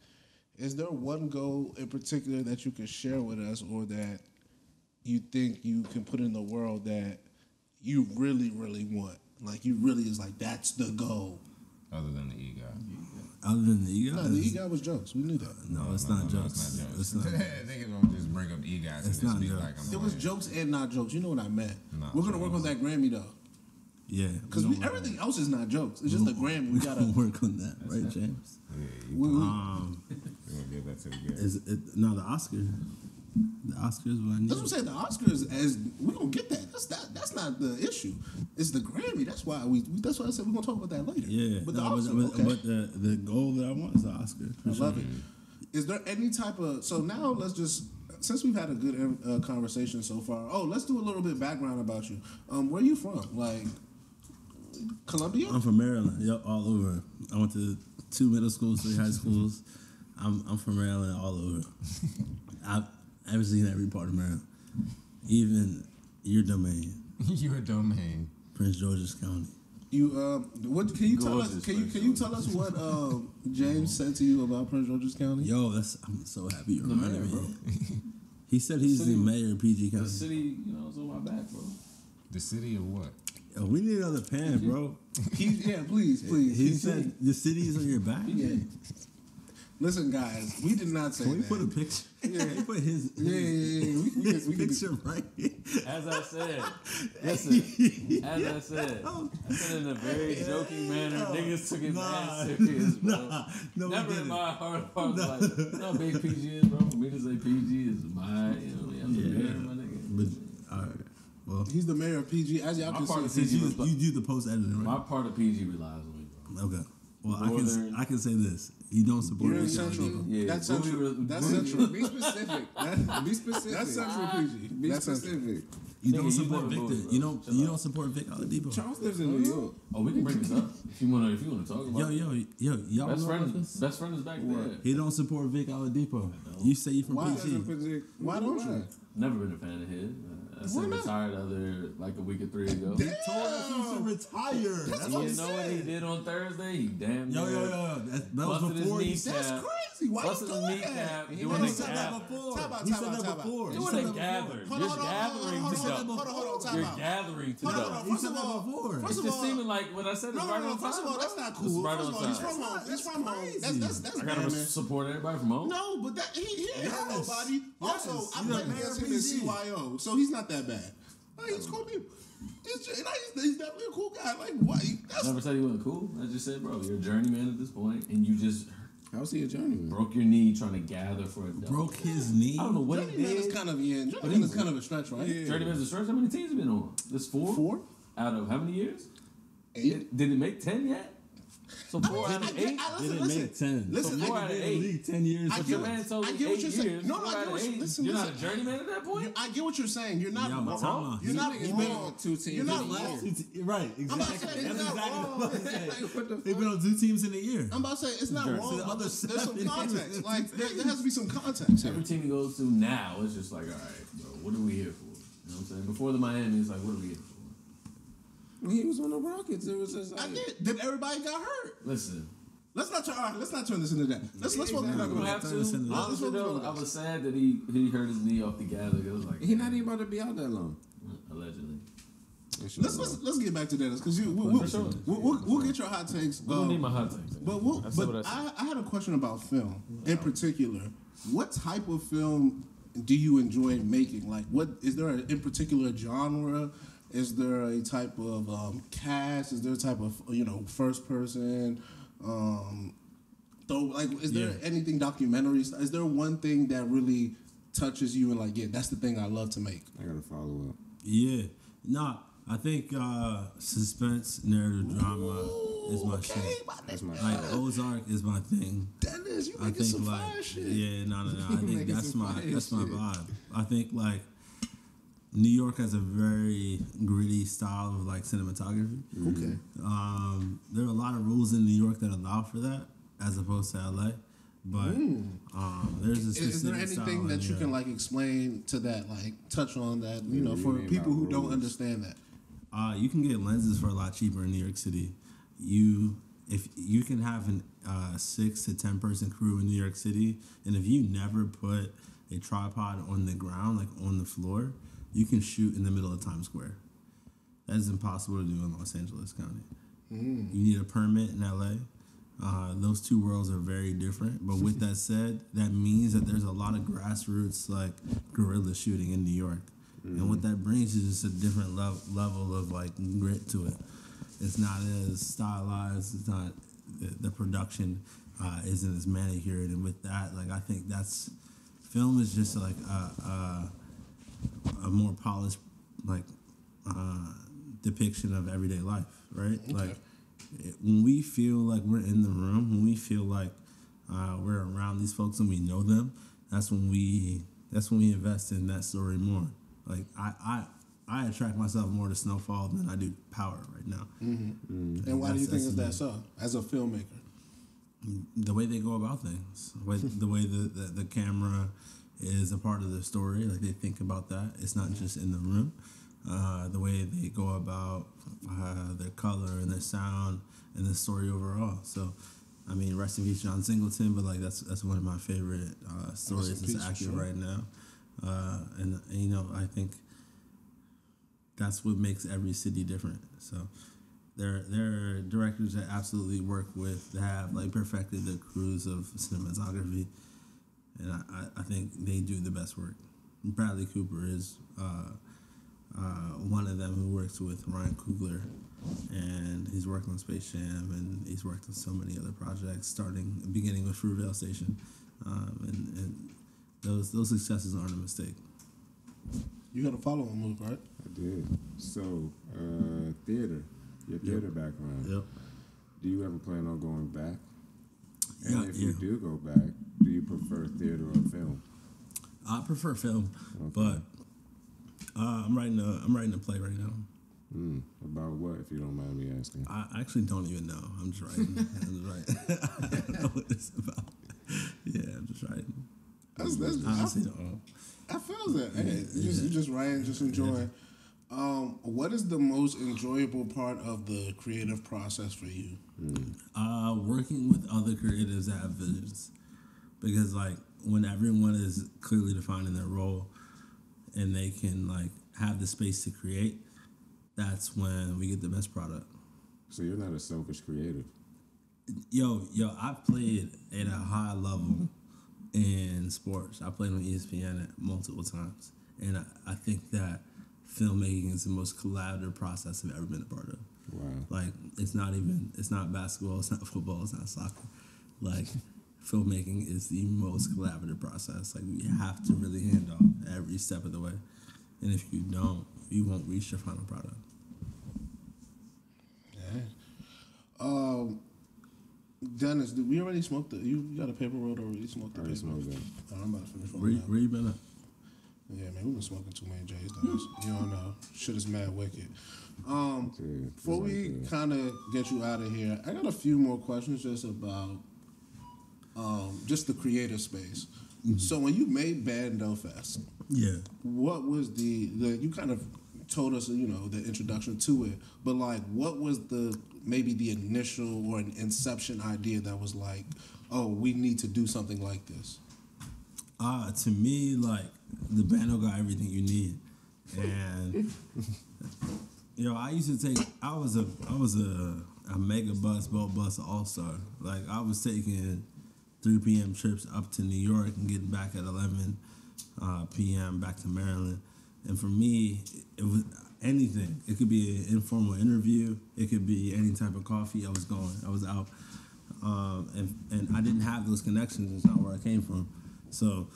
Is there one goal in particular that you can share with us, or that you think you can put in the world that you really, really want? Like you really is like that's the goal. Other than the EGOT. Other than the EGOT? No, the EGOT was jokes. We knew that. No, it's not jokes. It's not. Niggas don't just bring up EGOTs and It's just not be jokes. like, I'm It was jokes and not jokes. You know what I meant. Nah, We're gonna work on that Grammy though, Yeah. because everything else is not jokes. It's just the Grammy. We We gotta. gotta work on that, right, James? Yeah, you We, gonna give that to the guy. No, the Oscar. The Oscar is what I need. that's what I'm saying. The Oscars, as we gonna get that. That's not the issue. It's the Grammy. That's why That's why I said we're gonna talk about that later. Yeah, but the no, Oscar, but okay. the goal that I want is the Oscar. For I sure. love it. Is there any type of so now let's just since we've had a good conversation so far. Oh, let's do a little bit background about you. Where you from? Like Columbia? I'm from Maryland. Yep, all over. I went to 2 middle schools, 3 high schools. I'm from Maryland, all over. I've seen every part of Maryland, even your domain, Your domain. Prince George's County. You what can you tell us? Gorgeous Can you tell us what James said to you about Prince George's County? Yo, I'm so happy you reminded mayor, me. He said he's the mayor of PG The County. city, is on my back, bro. The city of what? Yo, we need another pan, bro. Please. He said the city is on your back. Yeah. Listen, guys, we did not say Can we that. put a picture? Yeah, he put his We can picture right here. As I said, listen, I said it in a very joking manner. Niggas took it mad serious, bro. No, Never we in didn't. my heart of hearts like, you know how big PG is, bro? For me to say PG is I'm the mayor, my nigga. But all right, well, He's the mayor of PG. As y'all My can part see, of PG you do the post editing, My right? part of PG relies on me, bro. Okay. Well, Northern- I can say this. You don't support you're in Big Central. County. Yeah, That's Bowie Central. re- That's Bowie- Central. Be specific. Be specific. That's Central PG. Be That's Central. specific. You Nigga, don't you support never Victor. voted, You bro. don't. Chill You out. don't support Vic Oladipo. Charles lives in New York. Oh, we can bring this up if you wanna talk about it. Y'all Best know friend, this? best friend is back there. He don't support Vic Oladipo. You say you from Why? PG. Why don't you? Never been a fan of his. I Why said not? retired like a week or 3 ago. He told us he should retire. That's what You I'm know what he saying. did on Thursday? He damn Yo. near That was busted his before you kneecap. said. That's crazy. Why Busted you his doing kneecap. that? Doing He the said that gap. before. Time out, He time said out, that time out. before. You He say said that gather. before. You're Hold on, gathering hold to on, go. hold on, time You're out. gathering to Hold on, go. hold on. He First said of that all, before. first It's of just all, seeming like what I said is right on time. First of all, that's not It's cool. right First of on all, he's time. from home. He's from home. That's I bad, gotta man. support everybody from home. No, but that he ain't hurt Yes. nobody. Yes. Also, I He's played a mayor against of him in PG. CYO, so he's not that bad. Like, he's cool people. He's definitely a cool guy. Like, what? That's Never said he wasn't cool. I just said, bro, you're a journeyman at this point, and you just How's he a journeyman? broke your knee trying to gather for a double. Broke his knee. I don't know what he Journeyman is did. kind of Journeyman is kind of a stretch, right? Journeyman's a stretch. How many teams have been on? This 4? 4? Out of how many years? 8? Did it make 10 yet? So 4 out of 8. Didn't make 10. Listen, So 4 out of 8. 10 years. But your man told I me get what 8 you're saying. years. No, 4 I get out of what you 8. listen. You're not a journeyman at that point. I get what you're saying. You're not Yeah, but wrong. You're not He's wrong. been on 2 teams. You're not in a wrong. year. Right, exactly. saying, That's it's not exactly wrong. what I'm saying. What the They've been on 2 teams in a year. I'm about to say it's not Sure. wrong. So the But other there's some 7 context. Like there has to be some context here. Every team he goes to now, it's just like, all right, bro, what are we here for? You know what I'm saying? Before the Miami, it's like, what are we here for? When he was on the Rockets, it was just like. I get. Then everybody got hurt. Listen, Let's not turn. All right, let's not turn this into that. Let's focus on you don't that. have to. Let's focus Honestly, on though, that. I was sad that he hurt his knee off the gather. It was like, He not even about to be out that long. allegedly. Let's get back to that because we'll get your hot takes. We don't need my hot takes. But I had a question about film in particular. What type of film do you enjoy making? Like, what is there in particular genre? Is there a type of cast? Is there a type of first person? Is there anything documentary? Is there one thing that really touches you and like, yeah, that's the thing I love to make? I gotta follow up. Yeah. Nah, I think suspense, narrative drama is my shit. That's my Like Ozark is my thing. Dennis, you I making think some like fire shit. yeah, no. I think Making that's some my fire vibe. I think like New York has a very gritty style of like cinematography. Okay. There are a lot of rules in New York that allow for that, as opposed to LA. But there's a specific Is there anything style that in you can there. like explain to that, like touch on that, Yeah, for you mean people about who don't rules. understand that? You can get lenses for a lot cheaper in New York City. If you can have an 6 to 10 person crew in New York City, and if you never put a tripod on the ground, like on the floor, you can shoot in the middle of Times Square. That is impossible to do in Los Angeles County. You need a permit in LA. Those two worlds are very different. But with that said, that means that there's a lot of grassroots like guerrilla shooting in New York. And what that brings is just a different level of like grit to it. It's not as stylized. It's not the production isn't as manicured. And with that, like I think that's film is just like a more polished like depiction of everyday life, right? Okay. Like when we feel like we're in the room, when we feel like we're around these folks and we know them, that's when we invest in that story more. Like I attract myself more to Snowfall than I do Power right now. And why do you think is that so? As a filmmaker, The way they go about things, the way the camera is a part of the story, like they think about that. It's not just in the room. The way they go about their color and their sound and the story overall. So, I mean, rest in peace, John Singleton, but like that's one of my favorite stories peace, that's active for sure. right now. And I think that's what makes every city different. So, there are directors that absolutely work with that have like perfected the crews of cinematography, and I think they do the best work. Bradley Cooper is one of them who works with Ryan Coogler, and he's worked on Space Jam, and he's worked on so many other projects, beginning with Fruitvale Station, and those successes aren't a mistake. you got a follow-on move, right? I did. So, theater. Your theater background. Yep. Do you ever plan on going back? Yeah, And if you do go back, do you prefer theater or film? I prefer film, Okay. but I'm writing a play right now. About what, if you don't mind me asking? I actually don't even know. I'm just writing. I don't know what it's about. Yeah, I'm just writing. That's Honestly, don't know. I feel that. Hey, you just writing, just enjoying. What is the most enjoyable part of the creative process for you? Working with other creatives that have visions, because like when everyone is clearly defined in their role, and they can like have the space to create, that's when we get the best product. So you're not a selfish creative. Yo, I've played at a high level in sports. I played on ESPN multiple times, and I think that filmmaking is the most collaborative process I've ever been a part of. Wow. Like it's not basketball, it's not football, it's not soccer. Like filmmaking is the most collaborative process. Like we have to really hand off every step of the way, and if you don't, you won't reach your final product. Dennis, did we already smoked the? You got a paper roll already smoked the Already paper? smoked that. Oh, I'm about to finish one. Where you been at? Yeah, man, we've been smoking too many J's, Dennis. You don't know. Shit is mad wicked. Before we kind of get you out of here, I got a few more questions just about just the creative space. Mm-hmm. So when you made Bando Fest, what was the you kind of told us, you know, the introduction to it, but like what was maybe the initial or an inception idea that was like, oh, we need to do something like this? To me, like, the Bando got everything you need. And you know, I was a mega bus, boat bus all-star. Like, I was taking 3 p.m. trips up to New York and getting back at 11 p.m. back to Maryland. And for me, it was anything. It could be an informal interview. It could be any type of coffee. I was going. I was out. And I didn't have those connections. It's not where I came from. So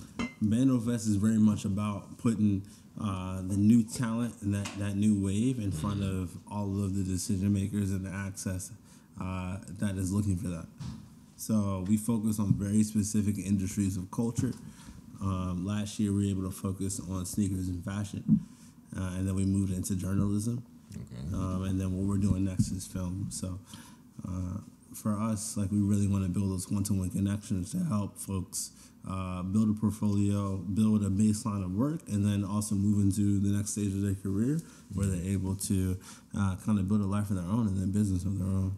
Bando Fest is very much about putting the new talent and that new wave in front of all of the decision makers and the access that is looking for that. So we focus on very specific industries of culture. Last year we were able to focus on sneakers and fashion, and then we moved into journalism. Okay. And then what we're doing next is film. So for us, like, we really want to build those one-to-one connections to help folks build a portfolio, build a baseline of work, and then also move into the next stage of their career where they're able to kind of build a life of their own and their business of their own.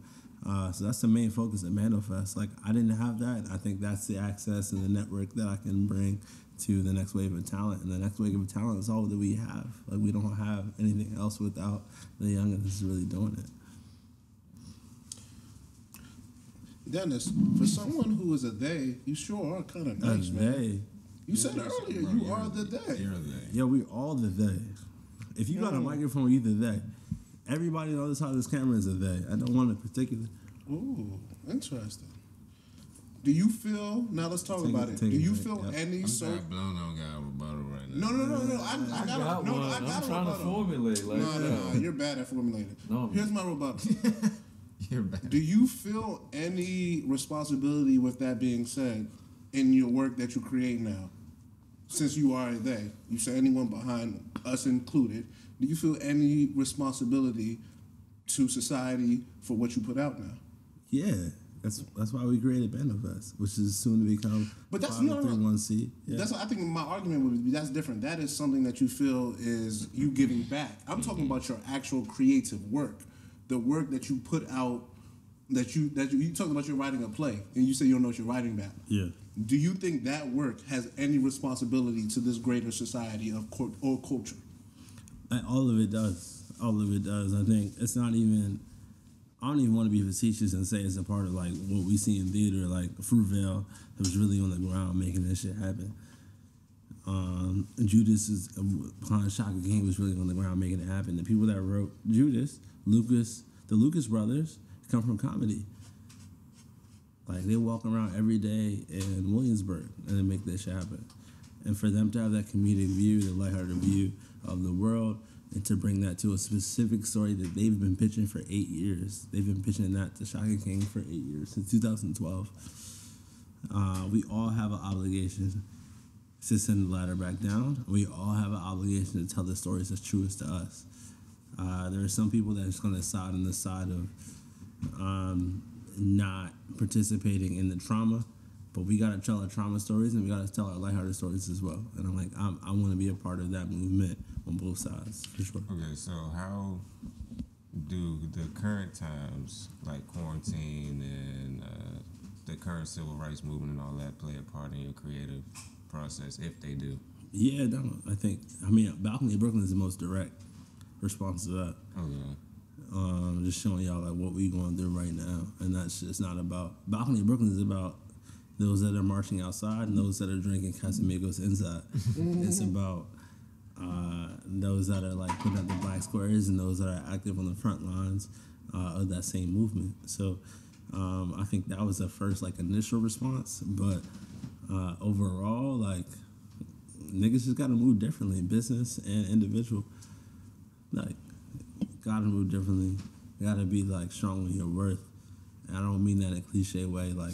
So that's the main focus at Bando Fest. Like, I didn't have that. I think that's the access and the network that I can bring to the next wave of talent. And the next wave of talent is all that we have. Like, we don't have anything else without the youngins really doing it. Dennis, for someone who is a they, you sure are kind of nice, man. You said earlier, you are the they. You're they. Yeah, we all the they. If you got a microphone, you the they. Everybody on the other side of this camera is a they. I don't want a particular. Ooh, interesting. Do you feel, now let's talk about it. Do you feel any I'm blown on got a rebuttal right now. No. I got one. I'm trying to formulate. Like, no. You're bad at formulating. No, here's my rebuttal. You're bad. Do you feel any responsibility with that being said in your work that you create now? Since you are a they, you say anyone behind us included, do you feel any responsibility to society for what you put out now? Yeah. That's why we created Bando Fest, which is soon to become 531c. Yeah. That's, I think my argument would be that's different. That is something that you feel is you giving back. I'm talking about your actual creative work, the work that you put out. That you talk about you're writing a play, and you say you don't know what you're writing about. Yeah. Do you think that work has any responsibility to this greater society of or culture? All of it does. All of it does. I think it's not even. I don't even want to be facetious and say it's a part of like what we see in theater, like Fruitvale, that was really on the ground making this shit happen. Judas is behind Shaka King was really on the ground making it happen. The people that wrote Judas, the Lucas brothers, come from comedy. Like, they walk around every day in Williamsburg and they make this shit happen. And for them to have that comedic view, the lighthearted view of the world, and to bring that to a specific story that they've been pitching for 8 years. They've been pitching that to Shaka King for 8 years, since 2012. We all have an obligation to send the ladder back down. We all have an obligation to tell the stories that's truest to us. There are some people that are just going to side on the side of not participating in the trauma, but we got to tell our trauma stories and we got to tell our lighthearted stories as well. And I'm like, I want to be a part of that movement on both sides, for sure. Okay, so how do the current times, like quarantine and the current civil rights movement and all that, play a part in your creative process, if they do? Yeah, no, Balcony of Brooklyn is the most direct response to that. Okay. Just showing y'all like what we going through right now, and that's just not about Balcony of Brooklyn. Is about those that are marching outside and those that are drinking Casamigos inside. It's about those that are like putting up the black squares and those that are active on the front lines of that same movement. So I think that was the first like initial response, but overall, like, niggas just gotta move differently, business and individual. Like, gotta move differently. You gotta be like strong with your worth I don't mean that in a cliche way. Like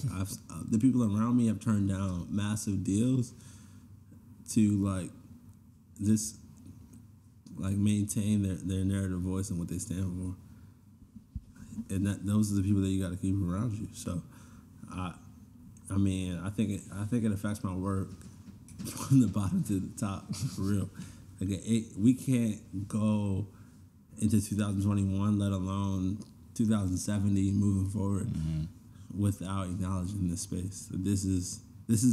the people around me have turned down massive deals to like just like maintain their narrative voice and what they stand for, and those are the people that you got to keep around you. So, I mean, I think it affects my work from the bottom to the top for real. Like we can't go into 2021, let alone 2070, moving forward, without acknowledging this space. So this is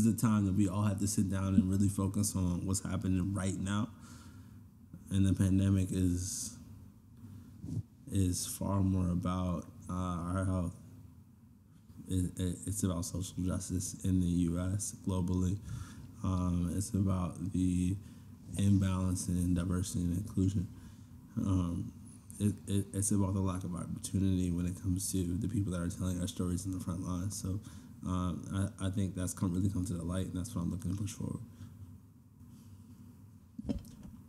the time that we all have to sit down and really focus on what's happening right now. And the pandemic is far more about our health. It's about social justice in the U.S., globally. It's about the imbalance in diversity and inclusion. It's about the lack of opportunity when it comes to the people that are telling our stories in the front lines. So I think that's really come to the light, and that's what I'm looking to push forward.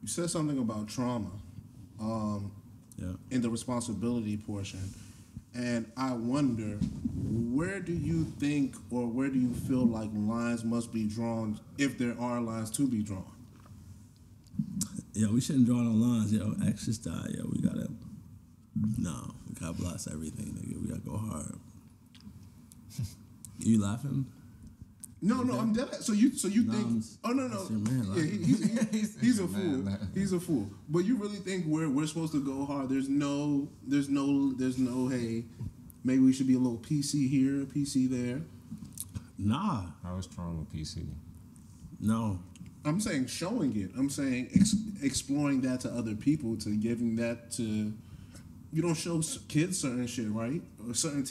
You said something about trauma in the responsibility portion. And I wonder, where do you think or where do you feel like lines must be drawn, if there are lines to be drawn? Yo, we shouldn't draw no lines. Yo, extra style. Yo, we gotta blast everything, nigga. We gotta go hard. You laughing? No, I'm dead. So you think? Oh no. Yeah, he's a fool. He's a fool. But you really think we're supposed to go hard? There's no. Hey, maybe we should be a little PC here, PC there. Nah. How is trauma PC? No. I'm saying showing it. I'm saying exploring that to other people, to giving that to. You don't show kids certain shit, right? Or certain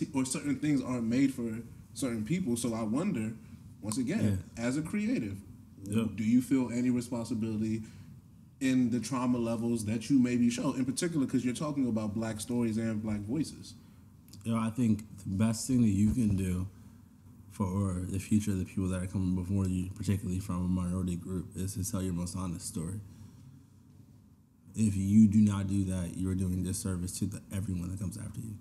things aren't made for certain people. So I wonder. Once again, as a creative, do you feel any responsibility in the trauma levels that you maybe show? In particular, because you're talking about Black stories and Black voices. Yo, I think the best thing that you can do for the future of the people that are coming before you, particularly from a minority group, is to tell your most honest story. If you do not do that, you are doing a disservice to everyone that comes after you.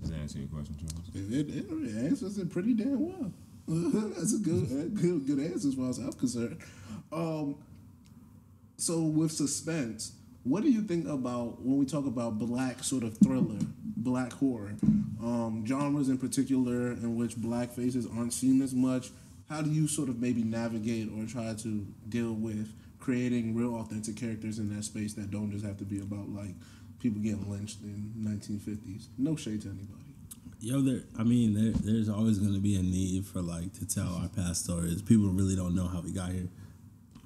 Does that answer your question, Charles? It answers it pretty damn well. That's a good answer as far as I'm concerned. So with suspense, what do you think about when we talk about Black sort of thriller, Black horror, genres in particular in which Black faces aren't seen as much? How do you sort of maybe navigate or try to deal with creating real authentic characters in that space that don't just have to be about like people getting lynched in 1950s? No shade to anybody. Yo, there's always going to be a need for like to tell our past stories. People really don't know how we got here.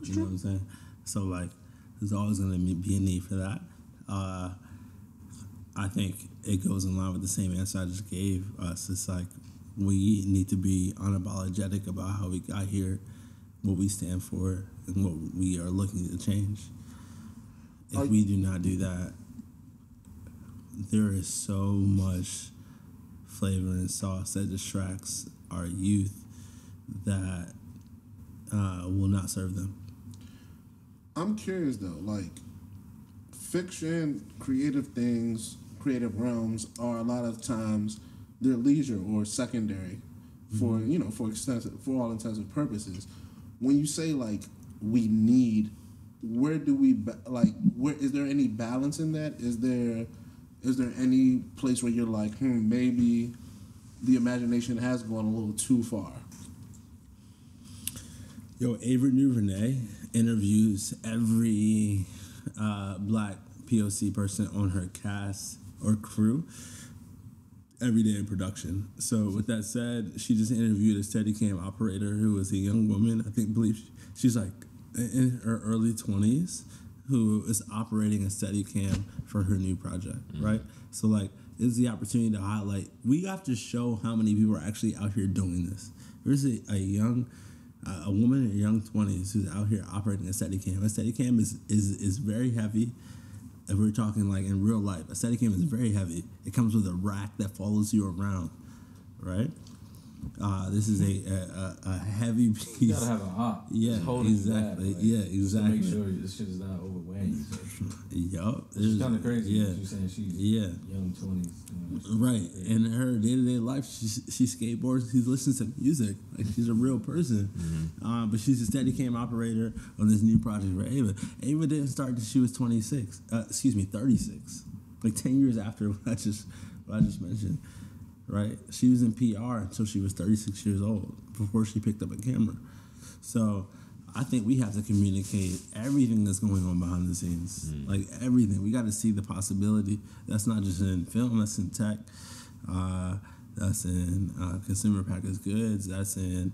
You know what I'm saying? So like, there's always going to be a need for that. I think it goes in line with the same answer I just gave us. It's like we need to be unapologetic about how we got here, what we stand for, and what we are looking to change. If we do not do that, there is so much flavor and sauce that distracts our youth that will not serve them. I'm curious though, like fiction, creative things, creative realms are a lot of times they're leisure or secondary for all intents and purposes. When you say like we need, where do we where is there any balance in that? Is there any place where you're like, maybe the imagination has gone a little too far? Yo, Ava DuVernay interviews every Black POC person on her cast or crew every day in production. So with that said, she just interviewed a Steadicam operator who was a young woman. I believe she's like in her early 20s, who is operating a Steadicam for her new project, right? So like, this is the opportunity to highlight. We have to show how many people are actually out here doing this. There's a woman in her young 20s who's out here operating a Steadicam. A Steadicam is very heavy. If we're talking like in real life, a Steadicam is very heavy. It comes with a rack that follows you around, right? This is a heavy piece. You gotta have an op. Yeah, exactly. Yeah, exactly. To make sure this shit is not overweighing. Yup. It's kind of crazy. Yeah. She's saying she's young 20s. Right. In her day-to-day life, she skateboards. She listens to music. Like, she's a real person. Mm-hmm. But she's a Steadicam operator on this new project for Ava. Ava didn't start until she was 36. Like 10 years after what I just mentioned. Right? She was in PR until she was 36 years old before she picked up a camera. So I think we have to communicate everything that's going on behind the scenes. Like everything. We got to see the possibility. That's not just in film, that's in tech. That's in consumer packaged goods. That's in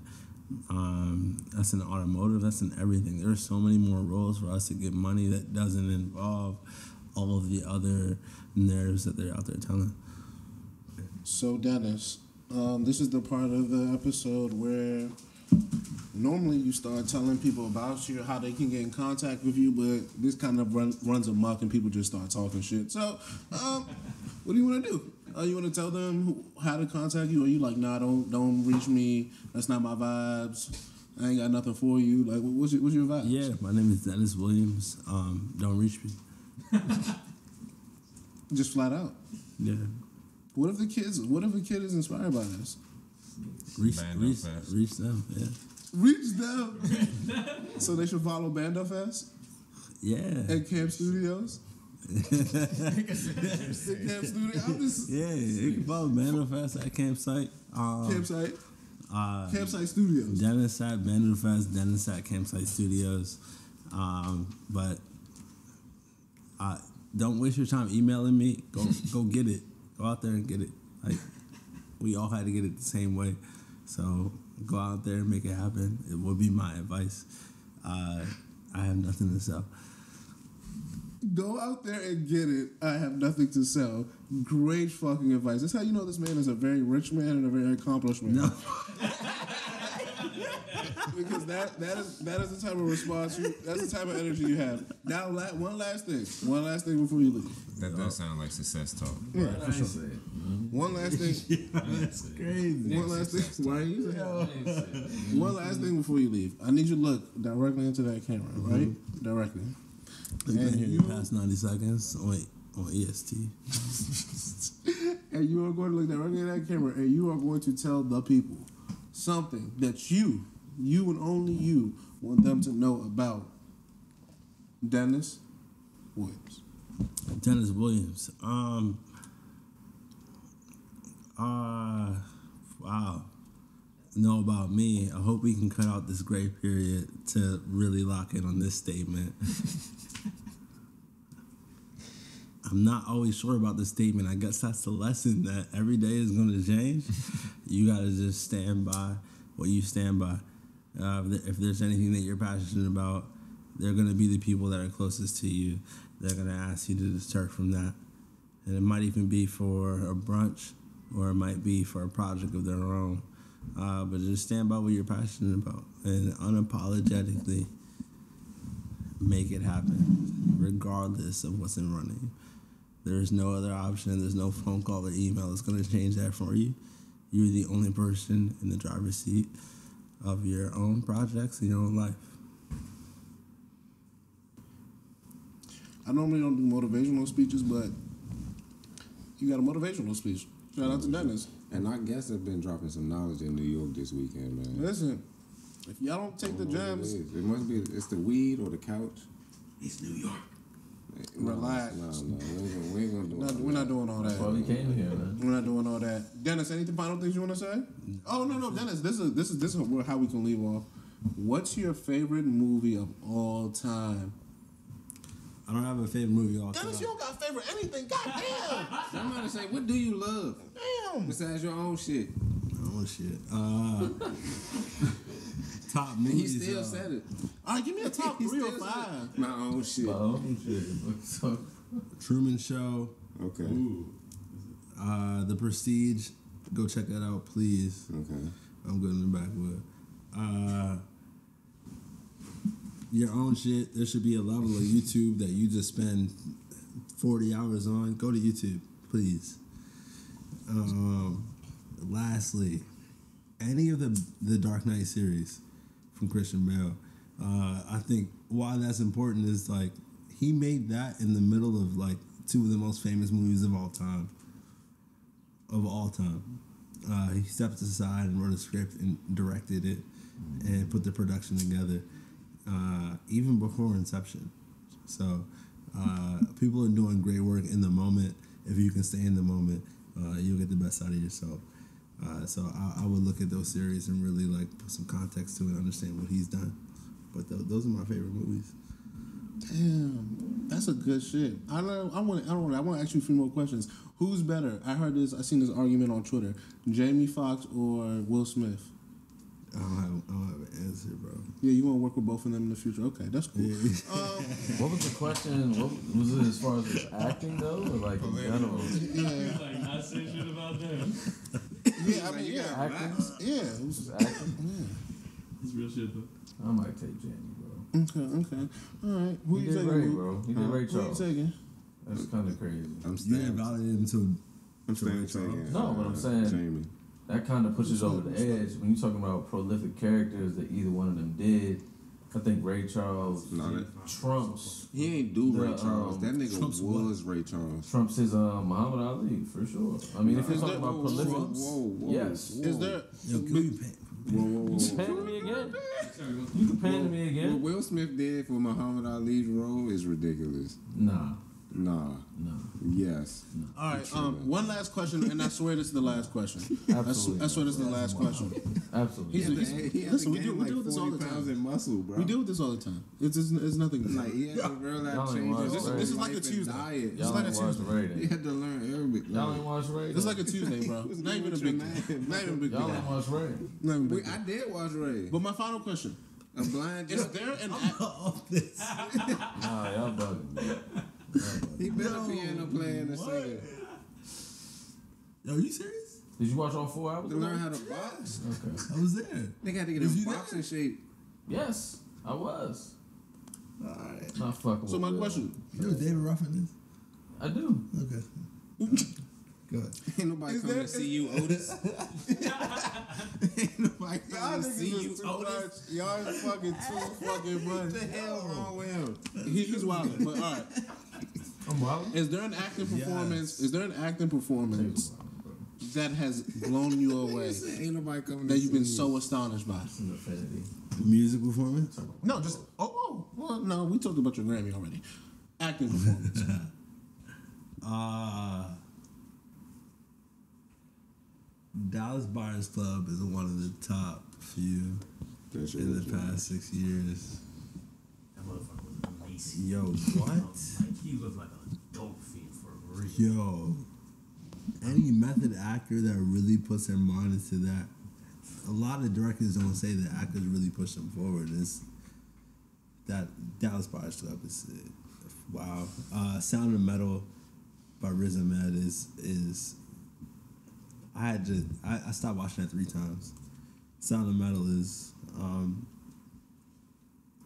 automotive. That's in everything. There's so many more roles for us to get money that doesn't involve all of the other narratives that they're out there telling. So Dennis, this is the part of the episode where normally you start telling people about you, how they can get in contact with you, but this kind of runs amok and people just start talking shit. So, what do you want to do? You want to tell them how to contact you, or you like, nah, don't reach me. That's not my vibes. I ain't got nothing for you. Like, what's your vibes? Yeah, my name is Dennis Williams. Don't reach me. Just flat out. Yeah. What if the kid is inspired by this? Reach them. Yeah. Reach them. So they should follow Bando Fest. Yeah. At Camp Studios. Camp Studio. You can follow Bando Fest at Campsite. Campsite Studios. Dennis at Bando Fest. Dennis at Campsite Studios. But don't waste your time emailing me. Go get it. Go out there and get it. Like, we all had to get it the same way. So go out there and make it happen. It would be my advice. I have nothing to sell. Go out there and get it. I have nothing to sell. Great fucking advice. That's how you know this man is a very rich man and a very accomplished man. No. Because that is the type of response that's the type of energy you have. Now, one last thing before you leave. That does sound like success talk. Yeah, for sure. One last thing. That's crazy. One last thing. Why are you saying? One last thing before you leave. I need you to look directly into that camera, right? Directly. We've been here the past 90 seconds on EST. And you are going to look directly at that camera, and you are going to tell the people something that you and only you want them to know about Dennis Williams. Dennis Williams. Wow. Know about me. I hope we can cut out this gray period to really lock in on this statement. I'm not always sure about this statement. I guess that's the lesson, that every day is going to change. You got to just stand by what you stand by. If there's anything that you're passionate about, they're going to be the people that are closest to you. They're going to ask you to deter from that. And it might even be for a brunch, or it might be for a project of their own. But just stand by what you're passionate about and unapologetically make it happen, regardless of what's in front of you. There's no other option. There's no phone call or email that's going to change that for you. You're the only person in the driver's seat of your own projects and your own life. I normally don't do motivational speeches, but you got a motivational speech. Shout out to Dennis. And our guests have been dropping some knowledge in New York this weekend, man. Listen, if y'all don't take the gems, it must be, it's the weed or the couch. It's New York. Relax. No, we ain't gonna do all that. We're not doing all that. That's why we came here, man. We're not doing all that. Dennis, any final things you want to say? Oh no, Dennis. This is how we can leave off. What's your favorite movie of all time? I don't have a favorite movie all time. Dennis, you don't got favorite anything. Goddamn. I'm about to say, what do you love? Damn. Besides your own shit. Oh shit. Top And he movies. still said it. All right, give me a top 3 or 5. My own shit. Oh, shit. So, Truman Show. Okay. The Prestige. Go check that out, please. Okay. I'm good in the backwood. Your own shit. There should be a level of YouTube that you just spend 40 hours on. Go to YouTube, please. Lastly, any of the Dark Knight series from Christian Bale. I think why that's important is like he made that in the middle of like two of the most famous movies of all time. He stepped aside and wrote a script and directed it and put the production together even before Inception. So people are doing great work in the moment. If you can stay in the moment, you'll get the best out of yourself. So I would look at those series and really like put some context to it and understand what he's done. But those are my favorite movies. Damn, that's a good shit. I want to ask you a few more questions. Who's better? I seen this argument on Twitter. Jamie Foxx or Will Smith? I don't have an answer, bro. Yeah, you want to work with both of them in the future? Okay, that's cool. Yeah. What was the question? What was it as far as his acting though, or like in general? Yeah. Like not say shit about them. Yeah, I mean, yeah. Acting? Yeah, it was His acting? It's real shit though. I might take Jamie, bro. Okay. All right. Who He you did taking, great, Lou? bro. He did Ray Who you Charles. taking? That's kind of crazy. I'm You staying. ain't validated until I'm staying. Taking, No, but I'm saying- Jamie. That kind of pushes over the edge when you're talking about prolific characters that either one of them did. I think Ray Charles trumps He ain't do The, Ray Charles. That nigga Trump's was Ray Charles. his Muhammad Ali for sure. I mean, if you're Is talking there- about prolific, Whoa. yes. Is there? Yo, can we pay? You can pan to me again. You can pan to me What again. Will Smith did for Muhammad Ali's role is ridiculous. Nah. Yes. All right. One last question, and I swear this is the last question. Absolutely. I swear this is the last question. Absolutely. Listen, we do this all the pounds time. in muscle, bro. We deal with this all the time. It's nothing. Like he had to realize Y'all ain't changes. watched his Ray. This is like a life and Tuesday. diet. It's Y'all like a ain't watched Tuesday. Ray He then. had to learn Arabic. Y'all ain't watched Ray. It's like a Tuesday, bro. What's Not even a good big with deal. your Not even a big Y'all ain't deal. watched Ray. Not even a big I deal. did watch Ray. But my final question: A blind Is joke. there an Off this. Nah, y'all bugging me. He been a piano player and a singer. Yo, are you serious? Did you watch all 4 hours? To learn how to box, Okay. I was there. they got to get Was in you there? boxing shape. Yes, I was. Alright. Not fucking. So with my Will. question: You know David Ruffin is? I do. Okay. Go ahead. Ain't nobody coming to see you, Otis. Ain't nobody coming to see you, Otis. Y'all is fucking too fucking much. What the hell wrong with him? He's wild. But all right. I'm wild. Is there an acting performance? Is there an acting performance that has blown you away Ain't nobody coming that to you've see been you. so astonished by? It's an affinity. Music performance? No, just well, no, we talked about your Grammy already. Acting performance. Dallas Buyers Club is one of the top few That shit in was the wild. past 6 years. That motherfucker was amazing. Yo, what? Like he looked like a dope fiend for real. Yo, any method actor that really puts their mind into that. A lot of directors don't say that actors really push them forward. It's that Dallas Buyers Club is wow. Sound of Metal by Riz Ahmed is. I stopped watching that 3 times. Sound of Metal is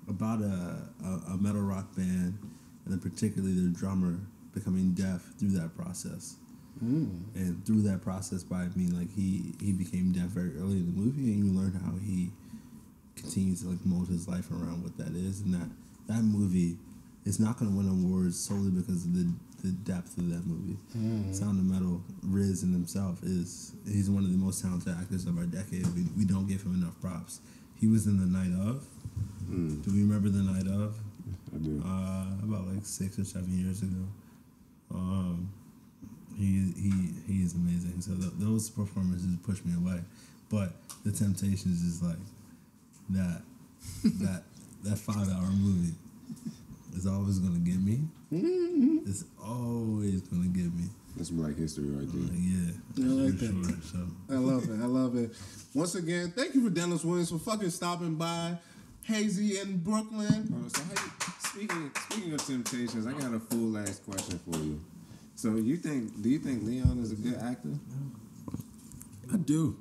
about a metal rock band, and then particularly their drummer becoming deaf through that process. And through that process, by I mean like he became deaf very early in the movie, and you learn how he continues to like mold his life around what that is, and that movie is not going to win awards solely because of the depth of that movie. Sound of Metal, Riz in himself he's one of the most talented actors of our decade. We don't give him enough props. He was in The Night Of. Do we remember The Night Of? I do. About like 6 or 7 years ago. He is amazing. So those performances push me away. But The Temptations is like that 5-hour movie is always gonna get me. It's always gonna get me. That's Black History right there. Yeah, I like for that. sure. So I love it. Once again, thank you for Dennis Williams for fucking stopping by. Hazy in Brooklyn. So how you, speaking of Temptations, I got a full last question for you. So do you think Leon is a good actor? I do.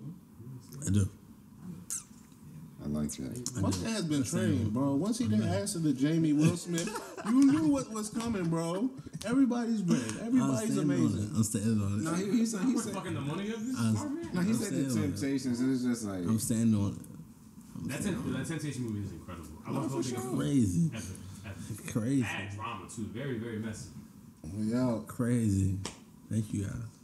I I like that. My man's been trained, bro. Once he didn't answer the Jamie Will Smith, you knew what was coming, bro. Everybody's great. Everybody's amazing. I'm standing on it. No, he said fucking the money of this? no, he said the Temptations. It was just like I'm standing on it. That Temptation movie is incredible. I love for sure. Crazy. Epic. Crazy. Bad drama too. Very, very messy. We out. Crazy. Thank you guys.